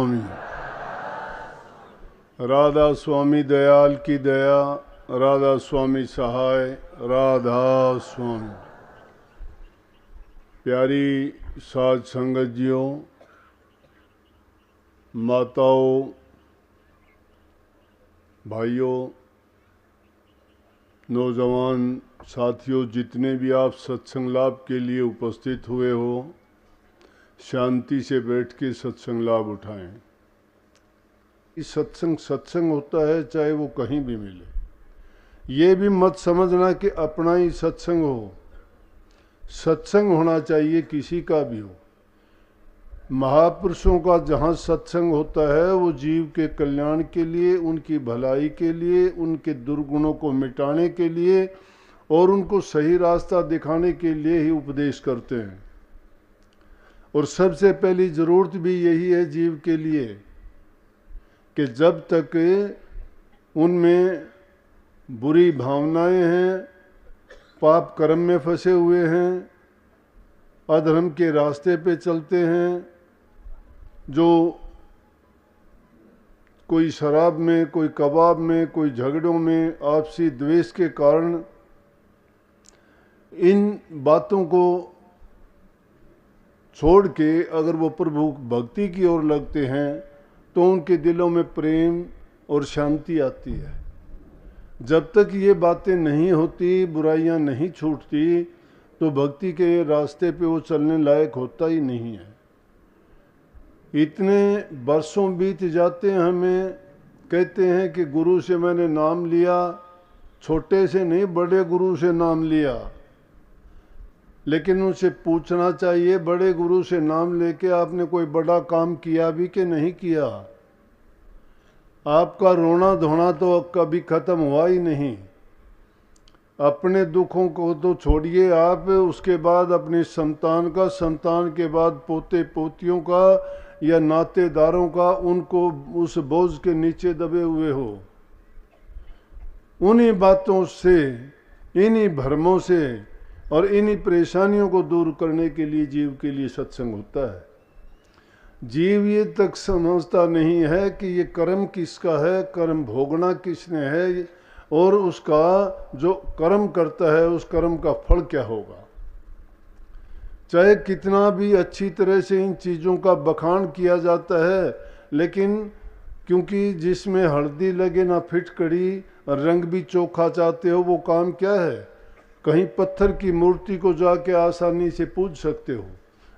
स्वामी। राधा स्वामी दयाल की दया, राधा स्वामी सहाय, राधा स्वामी। प्यारी साध संगत जियों, माताओं, भाइयों, नौजवान साथियों, जितने भी आप सत्संग लाभ के लिए उपस्थित हुए हो, शांति से बैठ के सत्संग लाभ उठाएं। सत्संग होता है, चाहे वो कहीं भी मिले। ये भी मत समझना कि अपना ही सत्संग हो। सत्संग होना चाहिए, किसी का भी हो। महापुरुषों का जहाँ सत्संग होता है वो जीव के कल्याण के लिए, उनकी भलाई के लिए, उनके दुर्गुणों को मिटाने के लिए और उनको सही रास्ता दिखाने के लिए ही उपदेश करते हैं। और सबसे पहली जरूरत भी यही है जीव के लिए कि जब तक उनमें बुरी भावनाएं हैं, पाप कर्म में फंसे हुए हैं, अधर्म के रास्ते पे चलते हैं, जो कोई शराब में, कोई कबाब में, कोई झगड़ों में, आपसी द्वेष के कारण इन बातों को छोड़ के अगर वो प्रभु भक्ति की ओर लगते हैं तो उनके दिलों में प्रेम और शांति आती है। जब तक ये बातें नहीं होती, बुराइयां नहीं छूटती, तो भक्ति के रास्ते पे वो चलने लायक होता ही नहीं है। इतने वर्षों बीत जाते हैं, हमें कहते हैं कि गुरु से मैंने नाम लिया, छोटे से नहीं बड़े गुरु से नाम लिया। लेकिन उनसे पूछना चाहिए, बड़े गुरु से नाम लेके आपने कोई बड़ा काम किया भी कि नहीं किया? आपका रोना धोना तो कभी खत्म हुआ ही नहीं। अपने दुखों को तो छोड़िए आप, उसके बाद अपनी संतान का, संतान के बाद पोते पोतियों का या नातेदारों का, उनको उस बोझ के नीचे दबे हुए हो। उन्हीं बातों से, इन्हीं भ्रमों से और इन्हीं परेशानियों को दूर करने के लिए जीव के लिए सत्संग होता है। जीव ये तक समझता नहीं है कि ये कर्म किसका है, कर्म भोगना किसने है, और उसका जो कर्म करता है उस कर्म का फल क्या होगा। चाहे कितना भी अच्छी तरह से इन चीज़ों का बखान किया जाता है, लेकिन क्योंकि जिसमें हल्दी लगे ना फिटकड़ी, रंग भी चोखा चाहते हो, वो काम क्या है? कहीं पत्थर की मूर्ति को जाके आसानी से पूज सकते हो,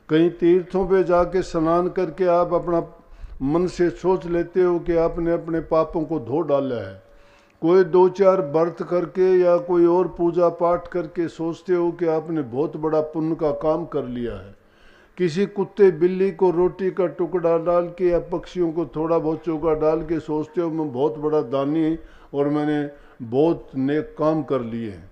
कहीं तीर्थों पे जाके स्नान करके आप अपना मन से सोच लेते हो कि आपने अपने पापों को धो डाला है। कोई 2-4 व्रत करके या कोई और पूजा पाठ करके सोचते हो कि आपने बहुत बड़ा पुण्य का काम कर लिया है। किसी कुत्ते बिल्ली को रोटी का टुकड़ा डाल के या पक्षियों को थोड़ा बहुत चोखा डाल के सोचते हो मैं बहुत बड़ा दानी और मैंने बहुत नेक काम कर लिए हैं।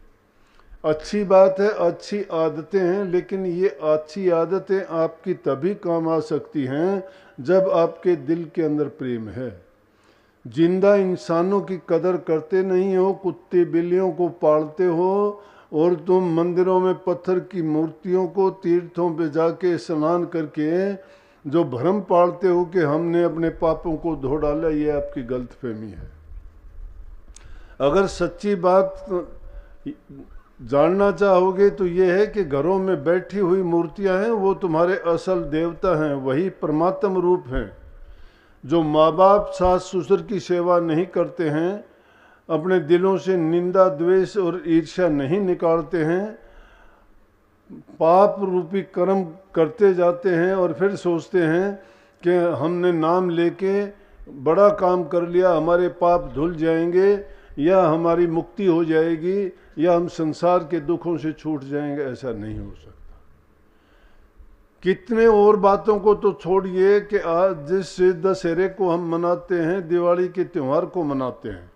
अच्छी बात है, अच्छी आदतें हैं, लेकिन ये अच्छी आदतें आपकी तभी काम आ सकती हैं जब आपके दिल के अंदर प्रेम है। जिंदा इंसानों की कदर करते नहीं हो, कुत्ते बिल्लियों को पालते हो, और तुम मंदिरों में पत्थर की मूर्तियों को, तीर्थों पे जाके स्नान करके जो भ्रम पालते हो कि हमने अपने पापों को धो डाला, ये आपकी गलतफहमी है। अगर सच्ची बात जानना चाहोगे तो ये है कि घरों में बैठी हुई मूर्तियां हैं, वो तुम्हारे असल देवता हैं, वही परमात्म रूप हैं। जो माँ बाप सास ससुर की सेवा नहीं करते हैं, अपने दिलों से निंदा द्वेष और ईर्ष्या नहीं निकालते हैं, पाप रूपी कर्म करते जाते हैं और फिर सोचते हैं कि हमने नाम लेके बड़ा काम कर लिया, हमारे पाप धुल जाएंगे या हमारी मुक्ति हो जाएगी या हम संसार के दुखों से छूट जाएंगे। ऐसा नहीं हो सकता। कितने और बातों को तो छोड़िए कि आज जिस दशहरे को हम मनाते हैं, दिवाली के त्यौहार को मनाते हैं,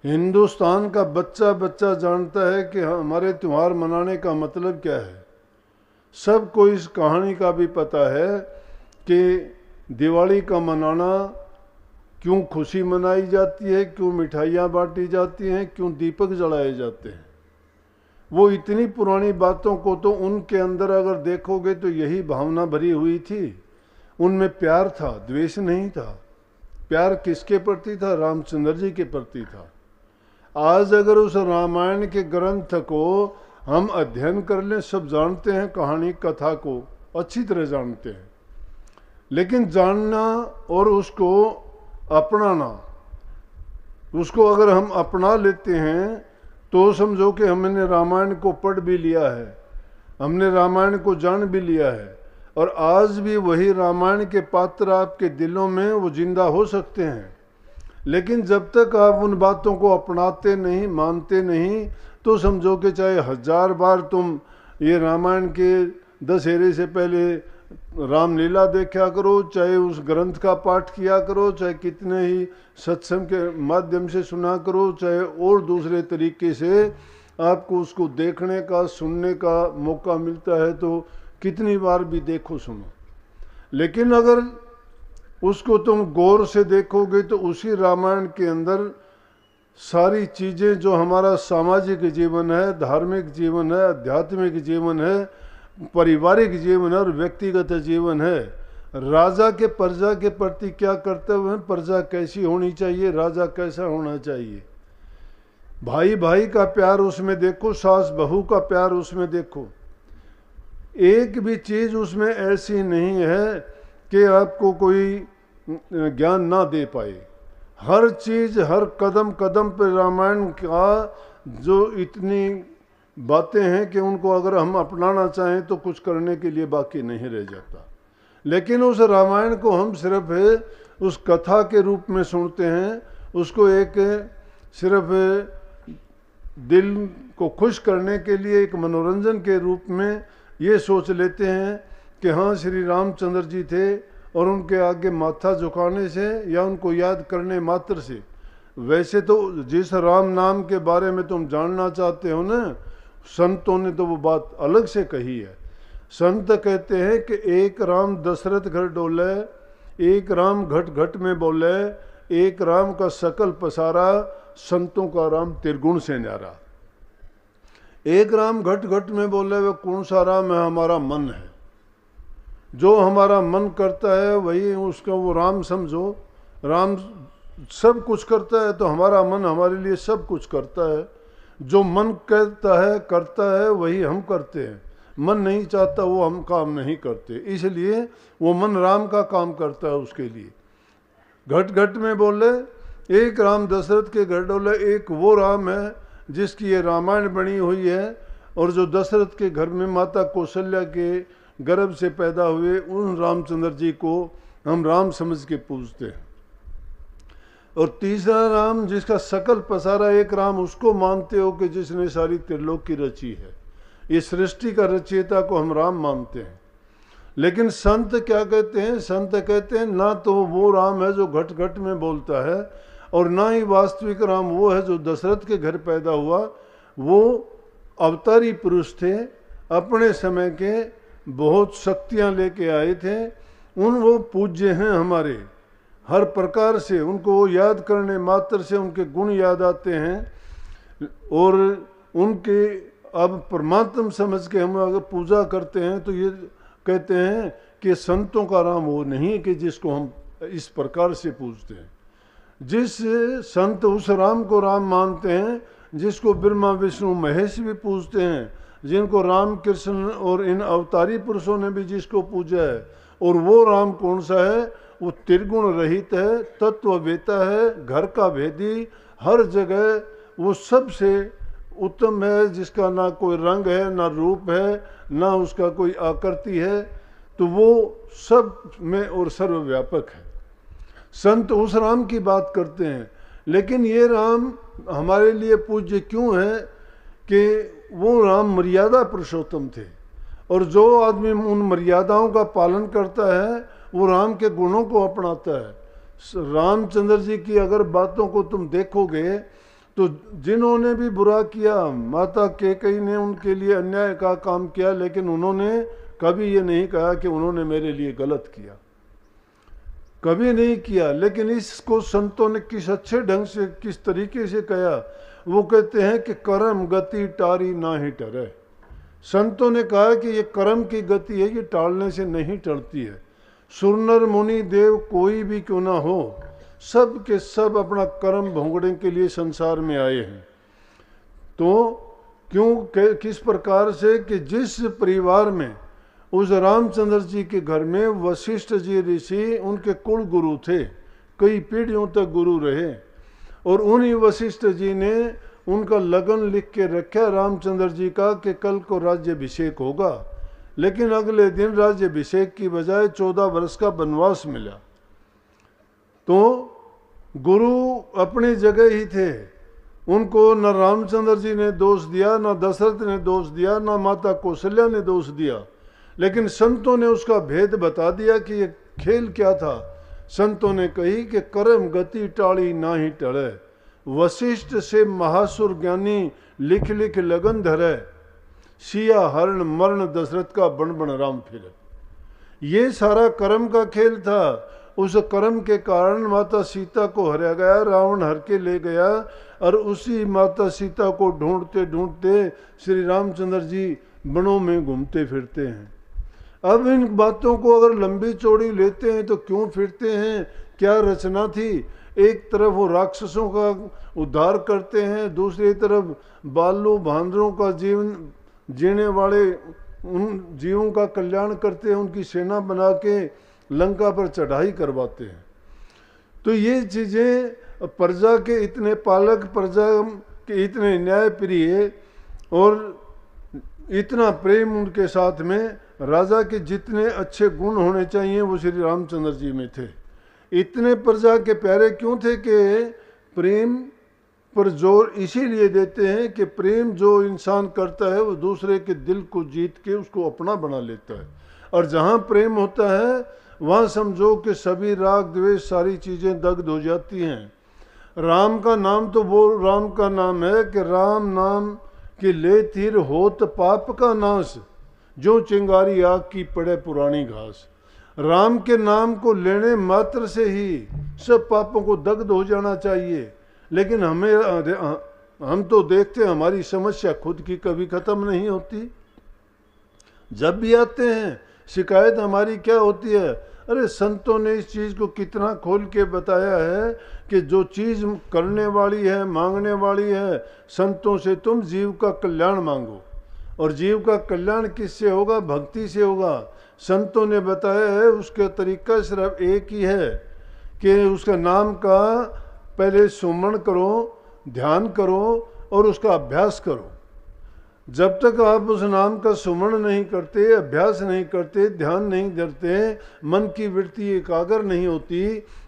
हिंदुस्तान का बच्चा बच्चा जानता है कि हमारे त्यौहार मनाने का मतलब क्या है। सबको इस कहानी का भी पता है कि दिवाली का मनाना क्यों खुशी मनाई जाती है, क्यों मिठाइयाँ बांटी जाती हैं, क्यों दीपक जलाए जाते हैं। वो इतनी पुरानी बातों को तो उनके अंदर अगर देखोगे तो यही भावना भरी हुई थी। उनमें प्यार था, द्वेष नहीं था। प्यार किसके प्रति था? रामचंद्र जी के प्रति था। आज अगर उस रामायण के ग्रंथ को हम अध्ययन कर लें, सब जानते हैं कहानी कथा को, अच्छी तरह जानते हैं, लेकिन जानना और उसको अपनाना, उसको अगर हम अपना लेते हैं तो समझो कि हमने रामायण को पढ़ भी लिया है, हमने रामायण को जान भी लिया है, और आज भी वही रामायण के पात्र आपके दिलों में वो जिंदा हो सकते हैं। लेकिन जब तक आप उन बातों को अपनाते नहीं, मानते नहीं, तो समझो कि चाहे 1000 बार तुम ये रामायण के दशहरे से पहले रामलीला देखा करो, चाहे उस ग्रंथ का पाठ किया करो, चाहे कितने ही सत्संग के माध्यम से सुना करो, चाहे और दूसरे तरीके से आपको उसको देखने का, सुनने का मौका मिलता है तो कितनी बार भी देखो, सुनो। लेकिन अगर उसको तुम गौर से देखोगे तो उसी रामायण के अंदर सारी चीज़ें जो हमारा सामाजिक जीवन है, धार्मिक जीवन है, आध्यात्मिक जीवन है, पारिवारिक जीवन है और व्यक्तिगत जीवन है, राजा के प्रजा के प्रति क्या कर्तव्य है, प्रजा कैसी होनी चाहिए, राजा कैसा होना चाहिए, भाई भाई का प्यार उसमें देखो, सास बहू का प्यार उसमें देखो। एक भी चीज़ उसमें ऐसी नहीं है कि आपको कोई ज्ञान ना दे पाए। हर चीज़, हर कदम कदम पर रामायण का जो इतनी बातें हैं कि उनको अगर हम अपनाना चाहें तो कुछ करने के लिए बाकी नहीं रह जाता। लेकिन उस रामायण को हम सिर्फ उस कथा के रूप में सुनते हैं, उसको एक सिर्फ दिल को खुश करने के लिए एक मनोरंजन के रूप में ये सोच लेते हैं कि हाँ श्री रामचंद्र जी थे, और उनके आगे माथा झुकाने से या उनको याद करने मात्र से। वैसे तो जिस राम नाम के बारे में तुम जानना चाहते हो ना, संतों ने तो वो बात अलग से कही है। संत कहते हैं कि एक राम दशरथ घर डोले, एक राम घट घट में बोले, एक राम का सकल पसारा, संतों का राम त्रिगुण से न्यारा। एक राम घट घट में बोले, वह कौन सा राम है? हमारा मन है। जो हमारा मन करता है वही उसका वो राम समझो। राम सब कुछ करता है तो हमारा मन हमारे लिए सब कुछ करता है। जो मन कहता है करता है वही हम करते हैं, मन नहीं चाहता वो हम काम नहीं करते, इसलिए वो मन राम का काम करता है उसके लिए। घट घट में बोले, एक राम दशरथ के घर डोले, एक वो राम है जिसकी ये रामायण बनी हुई है, और जो दशरथ के घर में माता कौशल्या के गर्भ से पैदा हुए उन रामचंद्र जी को हम राम समझ के पूजते हैं। और तीसरा राम जिसका सकल पसारा एक राम उसको मानते हो कि जिसने सारी त्रिलोक की रची है, ये सृष्टि का रचयिता को हम राम मानते हैं। लेकिन संत क्या कहते हैं? संत कहते हैं ना तो वो राम है जो घट घट में बोलता है, और ना ही वास्तविक राम वो है जो दशरथ के घर पैदा हुआ। वो अवतारी पुरुष थे, अपने समय के बहुत शक्तियां लेके आए थे, उन वो पूज्य हैं हमारे हर प्रकार से। उनको याद करने मात्र से उनके गुण याद आते हैं, और उनके अब परमात्मा समझ के हम अगर पूजा करते हैं तो ये कहते हैं कि संतों का राम वो नहीं कि जिसको हम इस प्रकार से पूजते हैं। जिस संत उस राम को राम मानते हैं जिसको ब्रह्मा विष्णु महेश भी पूजते हैं, जिनको राम कृष्ण और इन अवतारी पुरुषों ने भी जिसको पूजा है, और वो राम कौन सा है? वो त्रिगुण रहित है, तत्ववेता है, घर का भेदी, हर जगह वो सबसे उत्तम है, जिसका ना कोई रंग है, ना रूप है, ना उसका कोई आकृति है, तो वो सब में और सर्वव्यापक है। संत उस राम की बात करते हैं। लेकिन ये राम हमारे लिए पूज्य क्यों है? कि वो राम मर्यादा पुरुषोत्तम थे, और जो आदमी उन मर्यादाओं का पालन करता है वो राम के गुणों को अपनाता है। रामचंद्र जी की अगर बातों को तुम देखोगे तो जिन्होंने भी बुरा किया, माता कैकेयी ने उनके लिए अन्याय का काम किया, लेकिन उन्होंने कभी ये नहीं कहा कि उन्होंने मेरे लिए गलत किया, कभी नहीं किया। लेकिन इसको संतों ने किस अच्छे ढंग से, किस तरीके से कहा, वो कहते हैं कि कर्म गति टारी ना ही टरे। संतों ने कहा कि ये कर्म की गति है, ये टालने से नहीं टलती है। सुरनर मुनि देव कोई भी क्यों ना हो, सब के सब अपना कर्म भोगने के लिए संसार में आए हैं। तो किस प्रकार से कि जिस परिवार में उस रामचंद्र जी के घर में वशिष्ठ जी ऋषि उनके कुल गुरु थे, कई पीढ़ियों तक गुरु रहे, और उन्हीं वशिष्ठ जी ने उनका लगन लिख के रखा रामचंद्र जी का कि कल को राज्याभिषेक होगा। लेकिन अगले दिन राज्याभिषेक की बजाय 14 वर्ष का वनवास मिला। तो गुरु अपनी जगह ही थे, उनको न रामचंद्र जी ने दोष दिया, न दशरथ ने दोष दिया, न माता कौशल्या ने दोष दिया, लेकिन संतों ने उसका भेद बता दिया कि ये खेल क्या था। संतों ने कही कि कर्म गति टाड़ी ना ही टले, वशिष्ठ से महासुर ज्ञानी लिख लिख लगन धरे, सिया हरण मरण दशरथ का बण बण राम फिरे। ये सारा कर्म का खेल था। उस कर्म के कारण माता सीता को हराया गया, रावण हर के ले गया, और उसी माता सीता को ढूंढते ढूंढते श्री रामचंद्र जी वनों में घूमते फिरते हैं। अब इन बातों को अगर लंबी चौड़ी लेते हैं तो क्यों फिरते हैं, क्या रचना थी। एक तरफ वो राक्षसों का उद्धार करते हैं, दूसरी तरफ बालू भांदरों का जीवन जीने वाले उन जीवों का कल्याण करते हैं, उनकी सेना बना के लंका पर चढ़ाई करवाते हैं। तो ये चीज़ें प्रजा के इतने पालक, प्रजा के इतने न्यायप्रिय और इतना प्रेम उनके साथ में, राजा के जितने अच्छे गुण होने चाहिए वो श्री रामचंद्र जी में थे। इतने प्रजा के प्यारे क्यों थे कि प्रेम पर जोर इसीलिए देते हैं कि प्रेम जो इंसान करता है वो दूसरे के दिल को जीत के उसको अपना बना लेता है। और जहाँ प्रेम होता है वहाँ समझो कि सभी राग द्वेष सारी चीज़ें दग्ध हो जाती हैं। राम का नाम तो वो राम का नाम है कि राम नाम कि ले तीर होत पाप का नाश, जो चिंगारी आग की पड़े पुरानी घास। राम के नाम को लेने मात्र से ही सब पापों को दग्ध हो जाना चाहिए। लेकिन हम तो देखते हैं हमारी समस्या खुद की कभी खत्म नहीं होती। जब भी आते हैं शिकायत हमारी क्या होती है, अरे संतों ने इस चीज़ को कितना खोल के बताया है कि जो चीज़ करने वाली है, मांगने वाली है, संतों से तुम जीव का कल्याण मांगो। और जीव का कल्याण किससे होगा, भक्ति से होगा। संतों ने बताया है उसका तरीका सिर्फ एक ही है कि उसका नाम का पहले सुमरण करो, ध्यान करो और उसका अभ्यास करो। जब तक आप उस नाम का सुमरण नहीं करते, अभ्यास नहीं करते, ध्यान नहीं करते, मन की वृत्ति एकाग्र नहीं होती,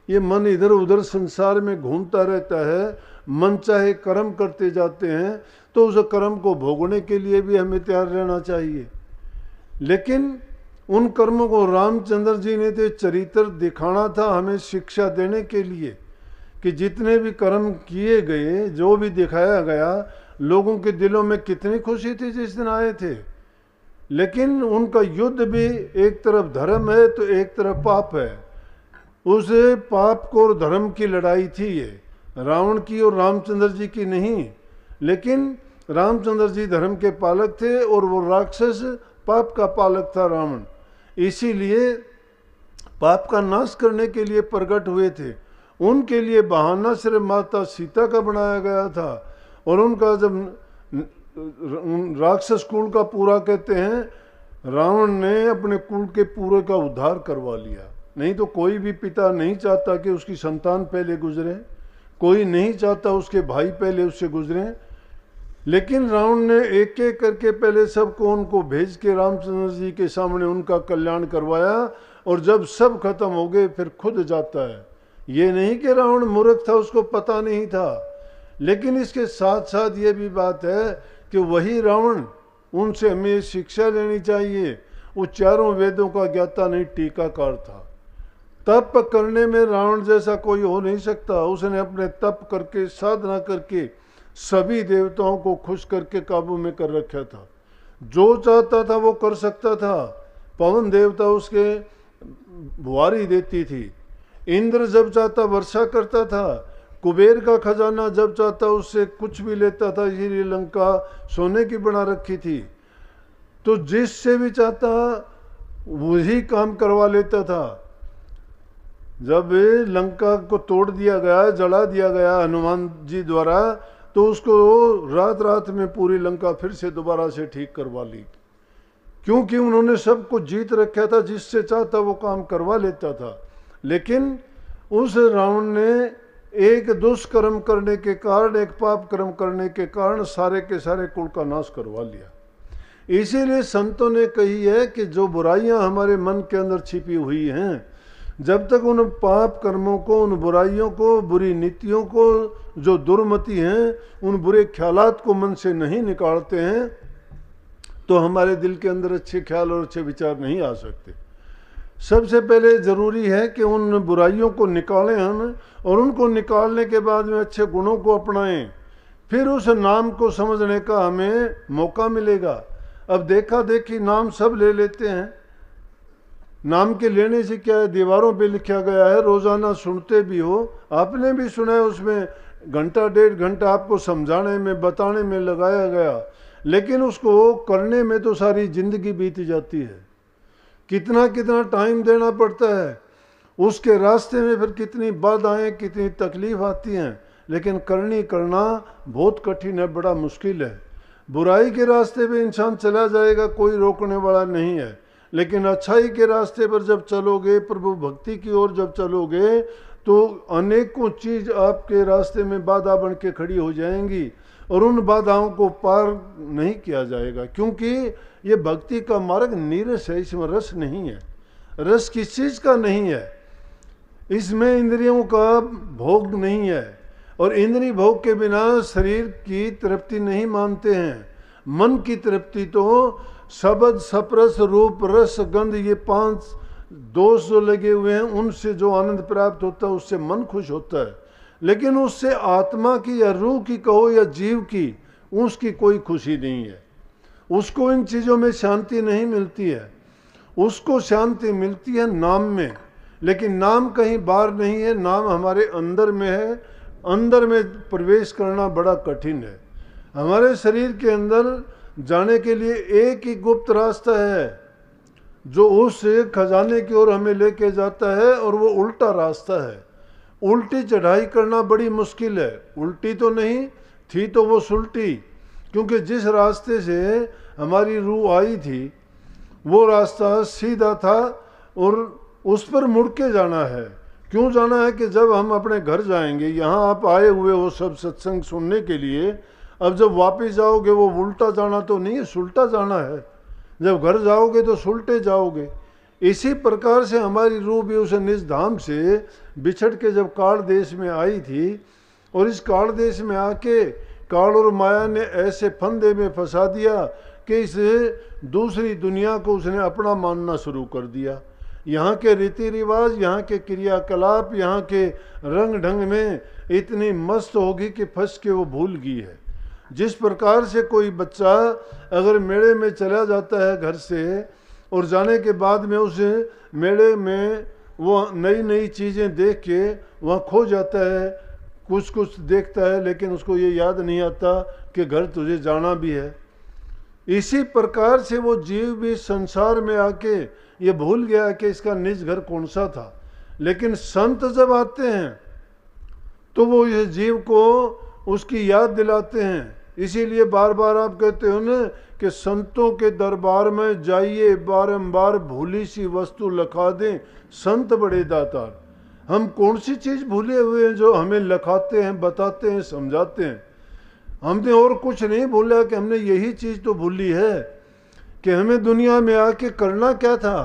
ये मन इधर उधर संसार में घूमता रहता है, मन चाहे कर्म करते जाते हैं, तो उस कर्म को भोगने के लिए भी हमें तैयार रहना चाहिए। लेकिन उन कर्मों को रामचंद्र जी ने तो चरित्र दिखाना था हमें शिक्षा देने के लिए कि जितने भी कर्म किए गए, जो भी दिखाया गया, लोगों के दिलों में कितनी खुशी थी जिस दिन आए थे। लेकिन उनका युद्ध भी एक तरफ धर्म है तो एक तरफ पाप है। उस पाप को और धर्म की लड़ाई थी ये, रावण की और रामचंद्र जी की नहीं। लेकिन रामचंद्र जी धर्म के पालक थे और वो राक्षस पाप का पालक था रावण। इसीलिए पाप का नाश करने के लिए प्रकट हुए थे। उनके लिए बहाना सिर्फ माता सीता का बनाया गया था। और उनका जब राक्षस कुल का पूरा कहते हैं, रावण ने अपने कुल के पूरे का उद्धार करवा लिया। नहीं तो कोई भी पिता नहीं चाहता कि उसकी संतान पहले गुजरे, कोई नहीं चाहता उसके भाई पहले उससे गुजरे। लेकिन रावण ने एक एक करके पहले सबको उनको भेज के रामचंद्र जी के सामने उनका कल्याण करवाया, और जब सब खत्म हो गए फिर खुद जाता है। ये नहीं कि रावण मूर्ख था, उसको पता नहीं था। लेकिन इसके साथ साथ ये भी बात है कि वही रावण, उनसे हमें शिक्षा लेनी चाहिए। वो चारों वेदों का ज्ञाता नहीं, टीकाकार था। तप करने में रावण जैसा कोई हो नहीं सकता। उसने अपने तप करके, साधना करके सभी देवताओं को खुश करके काबू में कर रखा था। जो चाहता था वो कर सकता था। पवन देवता उसके बुआरी देती थी, इंद्र जब चाहता वर्षा करता था, कुबेर का खजाना जब चाहता उससे कुछ भी लेता था। इसीलिए लंका सोने की बना रखी थी। तो जिससे भी चाहता वही काम करवा लेता था। जब लंका को तोड़ दिया गया, जला दिया गया हनुमान जी द्वारा, तो उसको रात रात में पूरी लंका फिर से दोबारा से ठीक करवा ली, क्योंकि उन्होंने सबको जीत रखा था, जिससे चाहता वो काम करवा लेता था। लेकिन उस रावण ने एक दुष्कर्म करने के कारण, एक पाप कर्म करने के कारण सारे के सारे कुल का नाश करवा लिया। इसीलिए संतों ने कही है कि जो बुराइयां हमारे मन के अंदर छिपी हुई हैं, जब तक उन पाप कर्मों को, उन बुराइयों को, बुरी नीतियों को, जो दुर्मति हैं, उन बुरे ख्यालात को मन से नहीं निकालते हैं, तो हमारे दिल के अंदर अच्छे ख्याल और अच्छे विचार नहीं आ सकते। सबसे पहले ज़रूरी है कि उन बुराइयों को निकालें हम, और उनको निकालने के बाद में अच्छे गुणों को अपनाएं, फिर उस नाम को समझने का हमें मौका मिलेगा। अब देखा देखी नाम सब ले लेते हैं। नाम के लेने से क्या है, दीवारों पे लिखा गया है, रोज़ाना सुनते भी हो, आपने भी सुना है, उसमें घंटा डेढ़ घंटा आपको समझाने में, बताने में लगाया गया, लेकिन उसको करने में तो सारी जिंदगी बीत जाती है। कितना कितना टाइम देना पड़ता है, उसके रास्ते में फिर कितनी बाधाएं, कितनी तकलीफ आती हैं, लेकिन करना बहुत कठिन है, बड़ा मुश्किल है। बुराई के रास्ते पे इंसान चला जाएगा, कोई रोकने वाला नहीं है, लेकिन अच्छाई के रास्ते पर जब चलोगे, प्रभु भक्ति की ओर जब चलोगे, तो अनेकों चीज़ आपके रास्ते में बाधा बन के खड़ी हो जाएंगी, और उन बाधाओं को पार नहीं किया जाएगा, क्योंकि ये भक्ति का मार्ग नीरस है, इसमें रस नहीं है। रस किस चीज़ का नहीं है, इसमें इंद्रियों का भोग नहीं है, और इंद्रिय भोग के बिना शरीर की तृप्ति नहीं मानते हैं। मन की तृप्ति तो शब्द, सप्रस, रूप, रस, गंध, ये 5 दोष जो लगे हुए हैं, उनसे जो आनंद प्राप्त होता है, उससे मन खुश होता है, लेकिन उससे आत्मा की या रूह की कहो या जीव की, उसकी कोई खुशी नहीं है। उसको इन चीज़ों में शांति नहीं मिलती है, उसको शांति मिलती है नाम में। लेकिन नाम कहीं बाहर नहीं है, नाम हमारे अंदर में है। अंदर में प्रवेश करना बड़ा कठिन है। हमारे शरीर के अंदर जाने के लिए एक ही गुप्त रास्ता है, जो उस खजाने की ओर हमें लेके जाता है, और वो उल्टा रास्ता है। उल्टी चढ़ाई करना बड़ी मुश्किल है। उल्टी तो नहीं थी तो वो सुलटी, क्योंकि जिस रास्ते से हमारी रूह आई थी वो रास्ता सीधा था, और उस पर मुड़ के जाना है। क्यों जाना है कि जब हम अपने घर जाएंगे, यहाँ आप आए हुए हो सब सत्संग सुनने के लिए, अब जब वापस जाओगे वो उल्टा जाना तो नहीं है, सुलटा जाना है। जब घर जाओगे तो सुलटे जाओगे। इसी प्रकार से हमारी रूह भी उस निज धाम से बिछड़ के जब काल देश में आई थी, और इस काल देश में आके काल और माया ने ऐसे फंदे में फंसा दिया कि इस दूसरी दुनिया को उसने अपना मानना शुरू कर दिया। यहाँ के रीति रिवाज, यहाँ के क्रियाकलाप, यहाँ के रंग ढंग में इतनी मस्त होगी कि फंस के वो भूल गई है। जिस प्रकार से कोई बच्चा अगर मेले में चला जाता है घर से, और जाने के बाद में उस मेले में वो नई नई चीज़ें देख के वहाँ खो जाता है, कुछ कुछ देखता है, लेकिन उसको ये याद नहीं आता कि घर तुझे जाना भी है। इसी प्रकार से वो जीव भी संसार में आके ये भूल गया कि इसका निज घर कौन सा था। लेकिन संत जब आते हैं तो वो इस जीव को उसकी याद दिलाते हैं। इसीलिए बार बार आप कहते हो ना कि संतों के दरबार में जाइए, बारंबार भूली सी वस्तु लखा दें, संत बड़े दातार। हम कौन सी चीज़ भूले हुए हैं जो हमें लखाते हैं, बताते हैं, समझाते हैं। हमने और कुछ नहीं भूला कि हमने यही चीज़ तो भूली है कि हमें दुनिया में आके करना क्या था।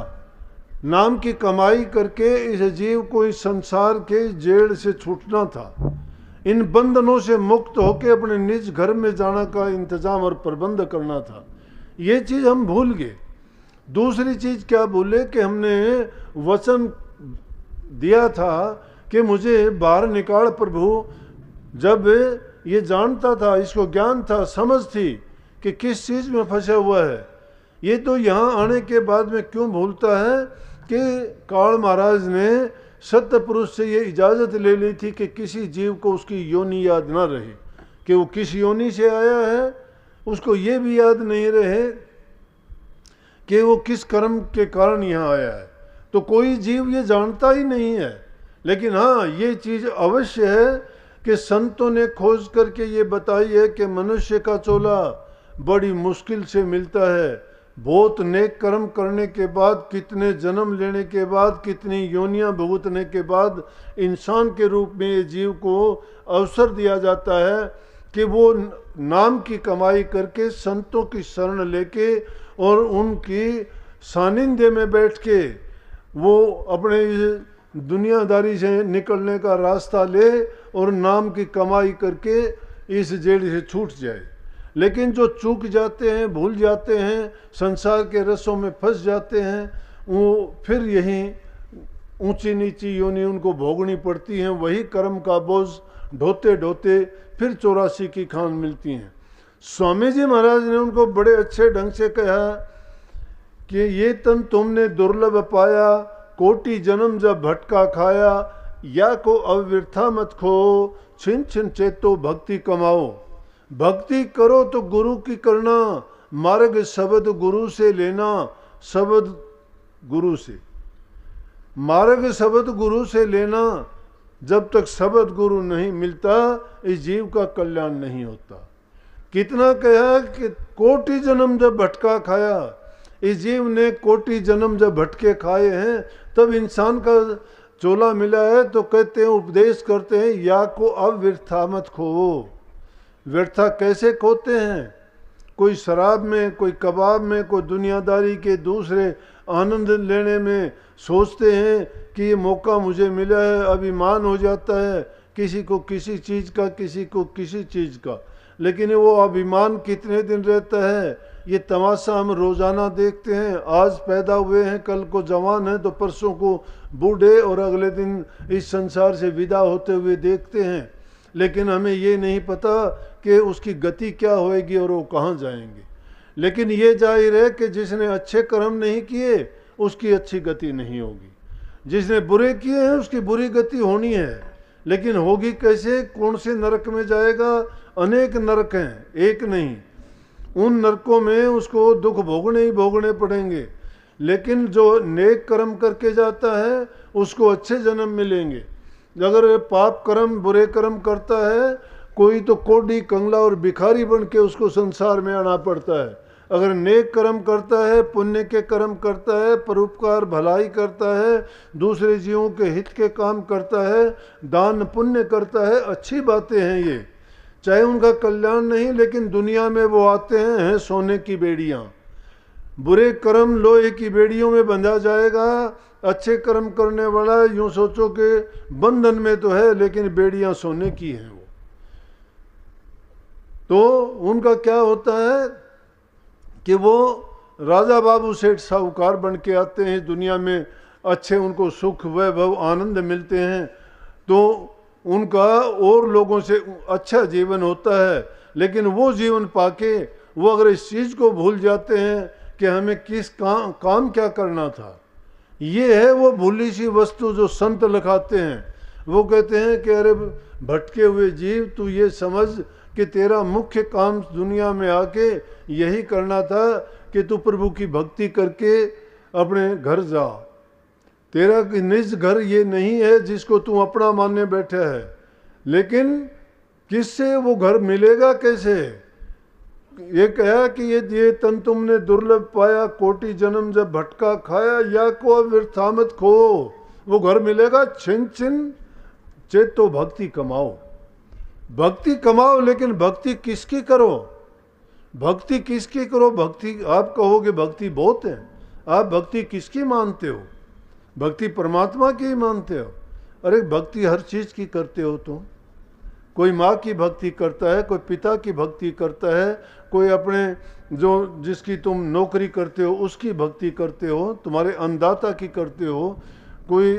नाम की कमाई करके इस जीव को इस संसार के जेल से छूटना था, इन बंधनों से मुक्त होकर अपने निज घर में जाना का इंतजाम और प्रबंध करना था। ये चीज़ हम भूल गए। दूसरी चीज़ क्या भूले कि हमने वचन दिया था कि मुझे बाहर निकाल प्रभु। जब ये जानता था, इसको ज्ञान था, समझ थी कि किस चीज़ में फंसा हुआ है, ये तो यहाँ आने के बाद में क्यों भूलता है कि काल महाराज ने सत्य पुरुष से ये इजाज़त ले ली थी कि किसी जीव को उसकी योनि याद ना रहे कि वो किस योनि से आया है, उसको ये भी याद नहीं रहे कि वो किस कर्म के कारण यहाँ आया है। तो कोई जीव ये जानता ही नहीं है। लेकिन हाँ, ये चीज अवश्य है कि संतों ने खोज करके ये बताई है कि मनुष्य का चोला बड़ी मुश्किल से मिलता है। बहुत नेक कर्म करने के बाद, कितने जन्म लेने के बाद, कितनी योनियां भुगतने के बाद इंसान के रूप में ये जीव को अवसर दिया जाता है कि वो नाम की कमाई करके संतों की शरण लेके और उनकी सानिध्य में बैठ के वो अपने दुनियादारी से निकलने का रास्ता ले और नाम की कमाई करके इस जेल से छूट जाए। लेकिन जो चूक जाते हैं, भूल जाते हैं, संसार के रसों में फंस जाते हैं, वो फिर यही ऊंची नीची योनि उनको भोगनी पड़ती हैं। वही कर्म का बोझ ढोते ढोते फिर 84 की खान मिलती हैं। स्वामी जी महाराज ने उनको बड़े अच्छे ढंग से कहा कि ये तन तुमने दुर्लभ पाया, कोटि जन्म जब भटका खाया, या को अव्यर्था मत खो, छिन छिन चेतो भक्ति कमाओ। भक्ति करो तो गुरु की करना, मार्ग शब्द गुरु से लेना, शब्द गुरु से, मार्ग शब्द गुरु से लेना। जब तक शब्द गुरु नहीं मिलता इस जीव का कल्याण नहीं होता। कितना कहा कि कोटि जन्म जब भटका खाया, इस जीव ने कोटि जन्म जब भटके खाए हैं तब इंसान का चोला मिला है। तो कहते हैं, उपदेश करते हैं, या को अव्यर्था मत खो। व्यर्था कैसे खोते हैं? कोई शराब में, कोई कबाब में, कोई दुनियादारी के दूसरे आनंद लेने में सोचते हैं कि ये मौका मुझे मिला है, अभिमान हो जाता है किसी को किसी चीज़ का, किसी को किसी चीज़ का। लेकिन वो अभिमान कितने दिन रहता है? ये तमाशा हम रोज़ाना देखते हैं। आज पैदा हुए हैं, कल को जवान हैं, तो परसों को बूढ़े और अगले दिन इस संसार से विदा होते हुए देखते हैं। लेकिन हमें ये नहीं पता कि उसकी गति क्या होएगी और वो कहाँ जाएंगे। लेकिन ये जाहिर है कि जिसने अच्छे कर्म नहीं किए उसकी अच्छी गति नहीं होगी, जिसने बुरे किए हैं उसकी बुरी गति होनी है। लेकिन होगी कैसे? कौन से नरक में जाएगा? अनेक नरक हैं, एक नहीं। उन नरकों में उसको दुख भोगने ही भोगने पड़ेंगे। लेकिन जो नेक कर्म करके जाता है उसको अच्छे जन्म मिलेंगे। अगर पाप कर्म, बुरे कर्म करता है कोई, तो कोढ़ी, कंगला और भिखारी बन के उसको संसार में आना पड़ता है। अगर नेक कर्म करता है, पुण्य के कर्म करता है, परोपकार भलाई करता है, दूसरे जीवों के हित के काम करता है, दान पुण्य करता है, अच्छी बातें हैं ये, चाहे उनका कल्याण नहीं। लेकिन दुनिया में वो आते हैं सोने की बेड़ियाँ। बुरे कर्म लोहे की बेड़ियों में बंधा जाएगा, अच्छे कर्म करने वाला यूं सोचो कि बंधन में तो है लेकिन बेड़ियां सोने की हैं। वो तो उनका क्या होता है कि वो राजा बाबू सेठ साहूकार बन के आते हैं दुनिया में, अच्छे उनको सुख वैभव आनंद मिलते हैं, तो उनका और लोगों से अच्छा जीवन होता है। लेकिन वो जीवन पाके वो अगर इस चीज़ को भूल जाते हैं कि हमें किस काम क्या करना था, ये है वो भूली सी वस्तु जो संत लिखाते हैं। वो कहते हैं कि अरे भटके हुए जीव, तू ये समझ कि तेरा मुख्य काम दुनिया में आके यही करना था कि तू प्रभु की भक्ति करके अपने घर जा। तेरा निज घर ये नहीं है जिसको तू अपना मानने बैठा है। लेकिन किससे वो घर मिलेगा कैसे? ये कहा कि ये तन तुमने दुर्लभ पाया, कोटि जन्म जब भटका खाया, या को व्यर्था मत खो। वो घर मिलेगा छिन छिन चेतो भक्ति कमाओ। भक्ति कमाओ, लेकिन भक्ति किसकी करो? भक्ति किसकी करो? भक्ति आप कहोगे भक्ति बहुत है, आप भक्ति किसकी मानते हो? भक्ति परमात्मा की ही मानते हो। अरे भक्ति हर चीज की करते हो तुम। कोई माँ की भक्ति करता है, कोई पिता की भक्ति करता है, कोई अपने जो जिसकी तुम नौकरी करते हो उसकी भक्ति करते हो, तुम्हारे अन्नदाता की करते हो, कोई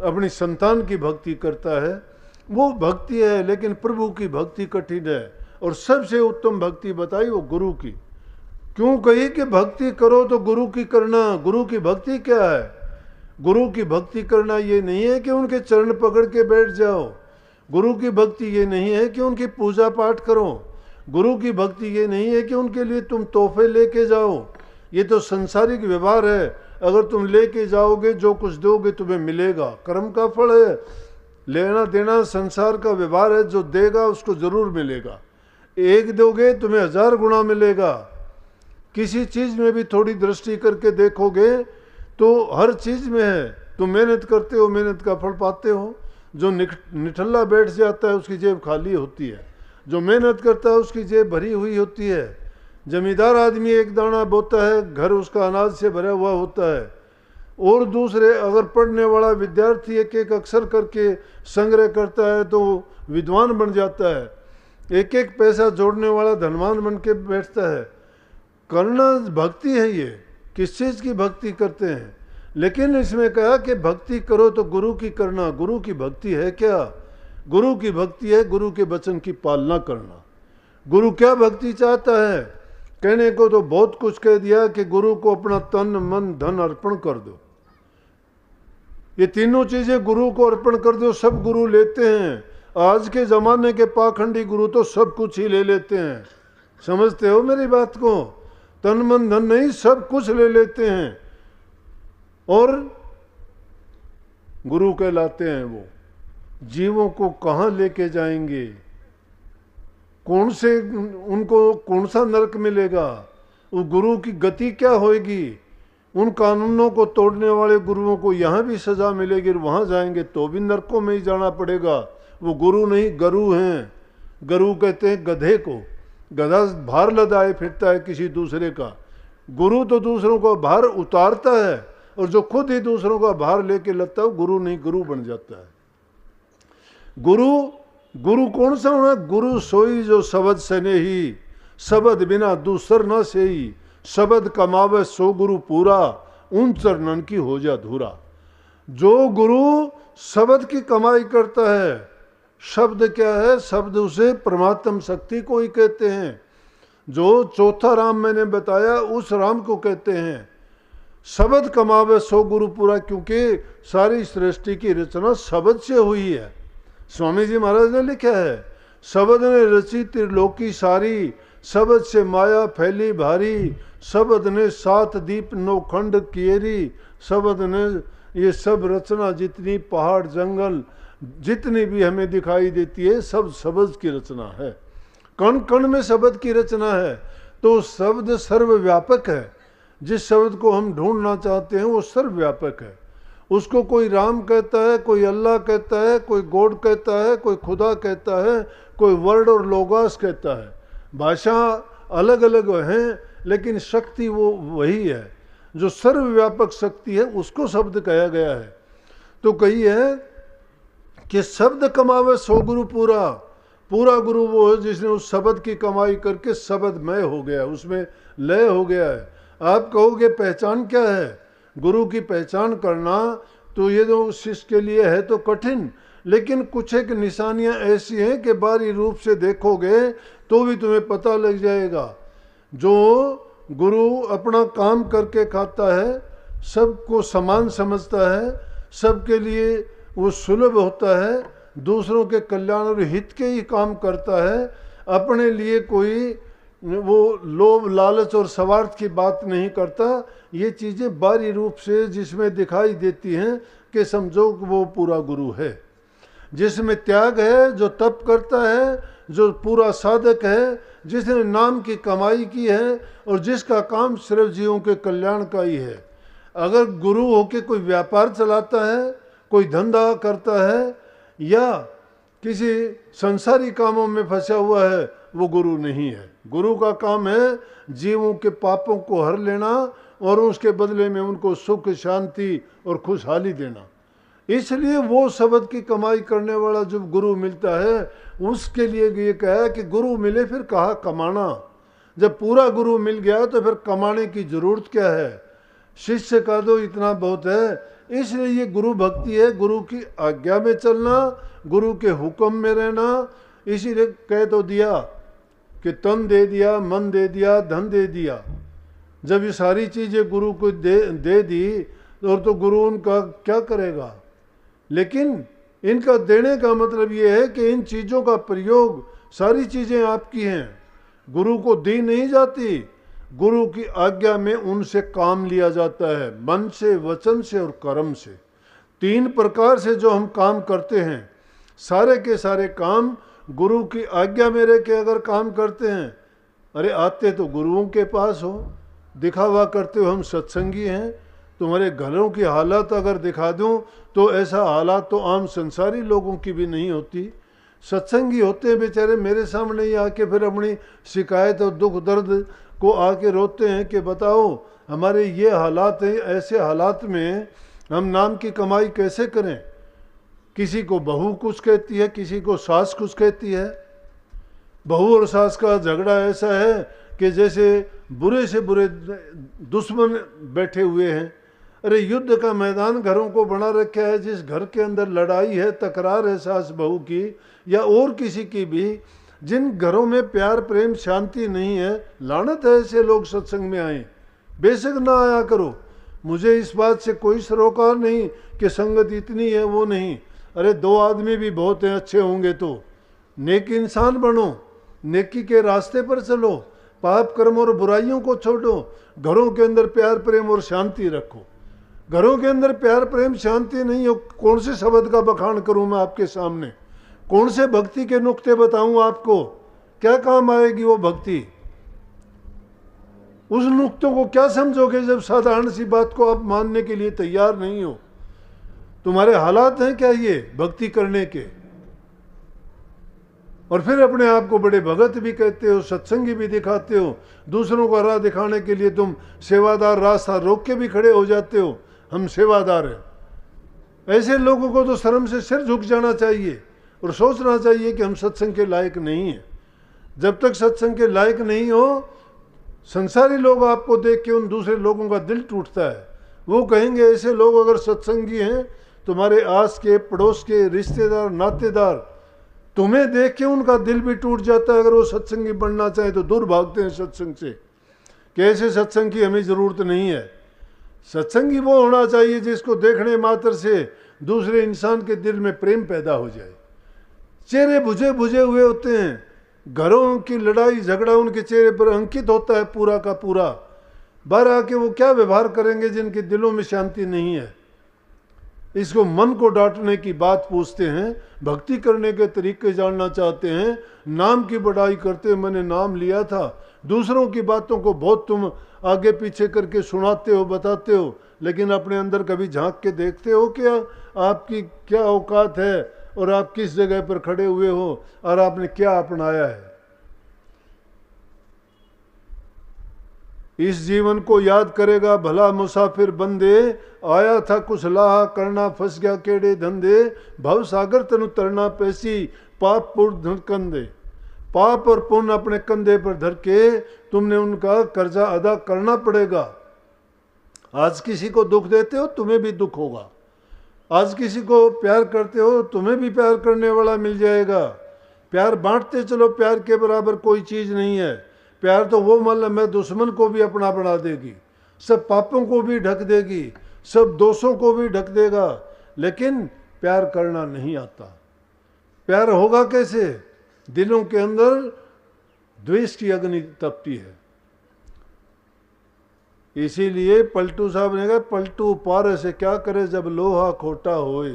अपनी संतान की भक्ति करता है, वो भक्ति है। लेकिन प्रभु की भक्ति कठिन है। और सबसे उत्तम भक्ति बताई वो गुरु की। क्यों कही कि भक्ति करो तो गुरु की करना? गुरु की भक्ति क्या है? गुरु की भक्ति करना ये नहीं है कि उनके चरण पकड़ के बैठ जाओ। गुरु की भक्ति ये नहीं है कि उनकी पूजा पाठ करो। गुरु की भक्ति ये नहीं है कि उनके लिए तुम तोहफे लेके जाओ। ये तो संसारिक व्यवहार है। अगर तुम लेके जाओगे जो कुछ दोगे तुम्हें मिलेगा, कर्म का फल है, लेना देना संसार का व्यवहार है, जो देगा उसको जरूर मिलेगा। एक दोगे तुम्हें 1000 गुना मिलेगा। किसी चीज में भी थोड़ी दृष्टि करके देखोगे तो हर चीज में है। तुम मेहनत करते हो, मेहनत का फल पाते हो। जो निठल्ला बैठ जाता है उसकी जेब खाली होती है, जो मेहनत करता है उसकी जेब भरी हुई होती है। जमींदार आदमी एक दाना बोता है, घर उसका अनाज से भरा हुआ होता है। और दूसरे अगर पढ़ने वाला विद्यार्थी एक एक अक्षर करके संग्रह करता है तो विद्वान बन जाता है। एक एक पैसा जोड़ने वाला धनवान बन के बैठता है। करना भक्ति है। ये किस चीज की भक्ति करते हैं? लेकिन इसमें कहा कि भक्ति करो तो गुरु की करना। गुरु की भक्ति है क्या? गुरु की भक्ति है गुरु के वचन की पालना करना। गुरु क्या भक्ति चाहता है? कहने को तो बहुत कुछ कह दिया कि गुरु को अपना तन मन धन अर्पण कर दो। ये तीनों चीजें गुरु को अर्पण कर दो। सब गुरु लेते हैं। आज के जमाने के पाखंडी गुरु तो सब कुछ ही ले लेते हैं। समझते हो मेरी बात को? तन मन धन नहीं, सब कुछ ले लेते हैं और गुरु कहलाते हैं। वो जीवों को कहाँ लेके जाएंगे? कौन से उनको कौन सा नरक मिलेगा? उस गुरु की गति क्या होगी? उन कानूनों को तोड़ने वाले गुरुओं को यहाँ भी सजा मिलेगी और वहाँ जाएंगे तो भी नरकों में ही जाना पड़ेगा। वो गुरु नहीं गरु हैं। गरु कहते हैं गधे को। गधा भार लदाए फिरता है किसी दूसरे का। गुरु तो दूसरों का भार उतारता है और जो खुद ही दूसरों का भार लेके लगता है गुरु नहीं, गुरु बन जाता है। गुरु कौन सा होना? गुरु सोई जो शब्द सने ही, शब्द बिना दूसर न सेई, शब्द कमावे सो गुरु पूरा, उन चरणन की हो जा धूरा। जो गुरु शब्द की कमाई करता है। शब्द क्या है? शब्द उसे परमात्म शक्ति को ही कहते हैं। जो चौथा राम मैंने बताया उस राम को कहते हैं। शब्द कमावे सो गुरु पूरा, क्योंकि सारी सृष्टि की रचना शब्द से हुई है। स्वामी जी महाराज ने लिखा है, शब्द ने रची त्रिलोकी सारी, शब्द से माया फैली भारी, शब्द ने 7 दीप 9 खंड किएरी, शब्द ने ये सब रचना जितनी पहाड़ जंगल जितनी भी हमें दिखाई देती है सब शब्द की रचना है। कण कण में शब्द की रचना है। तो शब्द सर्वव्यापक है। जिस शब्द को हम ढूंढना चाहते हैं वो सर्वव्यापक है। उसको कोई राम कहता है, कोई अल्लाह कहता है, कोई गॉड कहता है, कोई खुदा कहता है, कोई वर्ड और लोगास कहता है। भाषा अलग अलग हैं लेकिन शक्ति वो वही है। जो सर्वव्यापक शक्ति है उसको शब्द कहा गया है। तो कही है कि शब्द कमावे सो गुरु पूरा। पूरा गुरु वो है जिसने उस शब्द की कमाई करके शब्दमय हो गया, उसमें लय हो गया है। आप कहोगे पहचान क्या है? गुरु की पहचान करना तो ये जो शिष्य के लिए है तो कठिन, लेकिन कुछ एक निशानियां ऐसी हैं कि बाहरी रूप से देखोगे तो भी तुम्हें पता लग जाएगा। जो गुरु अपना काम करके खाता है, सबको समान समझता है, सबके लिए वो सुलभ होता है, दूसरों के कल्याण और हित के ही काम करता है, अपने लिए कोई वो लोभ लालच और स्वार्थ की बात नहीं करता। ये चीज़ें बाहरी रूप से जिसमें दिखाई देती हैं कि समझो वो पूरा गुरु है। जिसमें त्याग है, जो तप करता है, जो पूरा साधक है, जिसने नाम की कमाई की है और जिसका काम सिर्फ जीवों के कल्याण का ही है। अगर गुरु होके कोई व्यापार चलाता है, कोई धंधा करता है या किसी संसारी कामों में फंसा हुआ है, वो गुरु नहीं है। गुरु का काम है जीवों के पापों को हर लेना और उसके बदले में उनको सुख शांति और खुशहाली देना। इसलिए वो शब्द की कमाई करने वाला जब गुरु मिलता है उसके लिए ये कहा कि गुरु मिले फिर कहाँ कमाना। जब पूरा गुरु मिल गया तो फिर कमाने की जरूरत क्या है? शिष्य का तो इतना बहुत है। इसलिए ये गुरु भक्ति है, गुरु की आज्ञा में चलना, गुरु के हुक्म में रहना। इसीलिए कह तो दिया कि तन दे दिया, मन दे दिया, धन दे दिया। जब ये सारी चीजें गुरु को दे दी और तो गुरु उनका क्या करेगा? लेकिन इनका देने का मतलब ये है कि इन चीजों का प्रयोग, सारी चीजें आपकी हैं, गुरु को दी नहीं जाती। गुरु की आज्ञा में उनसे काम लिया जाता है, मन से, वचन से और कर्म से। 3 प्रकार से जो हम काम करते हैं, सारे के सारे काम गुरु की आज्ञा में रह के अगर काम करते हैं, अरे आते तो गुरुओं के पास हो, दिखावा करते हो हम सत्संगी हैं। तुम्हारे घरों की हालत अगर दिखा दूं तो ऐसा हालात तो आम संसारी लोगों की भी नहीं होती। सत्संगी होते हैं बेचारे, मेरे सामने ही आके फिर अपनी शिकायत और दुख दर्द को आके रोते हैं कि बताओ हमारे ये हालात हैं, ऐसे हालात में हम नाम की कमाई कैसे करें। किसी को बहू कुछ कहती है, किसी को सास कुछ कहती है। बहू और सास का झगड़ा ऐसा है कि जैसे बुरे से बुरे दुश्मन बैठे हुए हैं। अरे युद्ध का मैदान घरों को बना रखा है, जिस घर के अंदर लड़ाई है, तकरार है सास बहू की या और किसी की भी, जिन घरों में प्यार प्रेम शांति नहीं है, लानत है ऐसे लोग सत्संग में आए। बेशक ना आया करो, मुझे इस बात से कोई सरोकार नहीं कि संगत इतनी है वो नहीं। अरे 2 आदमी भी बहुत हैं, अच्छे होंगे तो नेक इंसान बनो, नेकी के रास्ते पर चलो, पाप कर्म और बुराइयों को छोड़ो, घरों के अंदर प्यार प्रेम और शांति रखो। घरों के अंदर प्यार प्रेम शांति नहीं हो, कौन से शब्द का बखान करूं मैं आपके सामने, कौन से भक्ति के नुक्ते बताऊं आपको, क्या काम आएगी वो भक्ति। उस नुक्तों को क्या समझोगे जब साधारण सी बात को आप मानने के लिए तैयार नहीं हो। तुम्हारे हालात हैं क्या ये भक्ति करने के, और फिर अपने आप को बड़े भगत भी कहते हो, सत्संगी भी दिखाते हो। दूसरों को राह दिखाने के लिए तुम सेवादार रास्ता रोक के भी खड़े हो जाते हो, हम सेवादार हैं। ऐसे लोगों को तो शर्म से सिर झुक जाना चाहिए और सोचना चाहिए कि हम सत्संग के लायक नहीं हैं। जब तक सत्संग के लायक नहीं हो, संसारी लोग आपको देख के उन दूसरे लोगों का दिल टूटता है। वो कहेंगे ऐसे लोग अगर सत्संगी हैं, तुम्हारे आस के पड़ोस के रिश्तेदार नातेदार, तुम्हें देख के उनका दिल भी टूट जाता है। अगर वो सत्संगी बनना चाहे तो दूर भागते हैं सत्संग से कि ऐसे सत्संग की हमें ज़रूरत नहीं है। सत्संगी वो होना चाहिए जिसको देखने मात्र से दूसरे इंसान के दिल में प्रेम पैदा हो जाए। चेहरे बुझे बुझे हुए होते हैं, घरों की लड़ाई झगड़ा उनके चेहरे पर अंकित होता है पूरा का पूरा। बाहर आके वो क्या व्यवहार करेंगे जिनके दिलों में शांति नहीं है। इसको मन को डांटने की बात पूछते हैं, भक्ति करने के तरीके जानना चाहते हैं, नाम की बड़ाई करते मैंने नाम लिया था। दूसरों की बातों को बहुत तुम आगे पीछे करके सुनाते हो, बताते हो, लेकिन अपने अंदर कभी झांक के देखते हो क्या आपकी क्या औकात है और आप किस जगह पर खड़े हुए हो और आपने क्या अपनाया है। इस जीवन को याद करेगा भला मुसाफिर बंदे, आया था कुछ लाहा करना फंस गया केड़े धंधे, भव सागर तनु तरना पैसी पाप पुण्य कंधे। पाप और पुण्य अपने कंधे पर धर के तुमने उनका कर्जा अदा करना पड़ेगा। आज किसी को दुख देते हो तुम्हें भी दुख होगा, आज किसी को प्यार करते हो तुम्हें भी प्यार करने वाला मिल जाएगा। प्यार बांटते चलो, प्यार के बराबर कोई चीज़ नहीं है। प्यार तो वो मतलब है दुश्मन को भी अपना बना देगी, सब पापों को भी ढक देगी, सब दोषों को भी ढक देगा, लेकिन प्यार करना नहीं आता। प्यार होगा कैसे? दिलों के अंदर द्वेष की अग्नि तपती है। इसीलिए पलटू साहब ने कहा पलटू पार से क्या करे जब लोहा खोटा होए।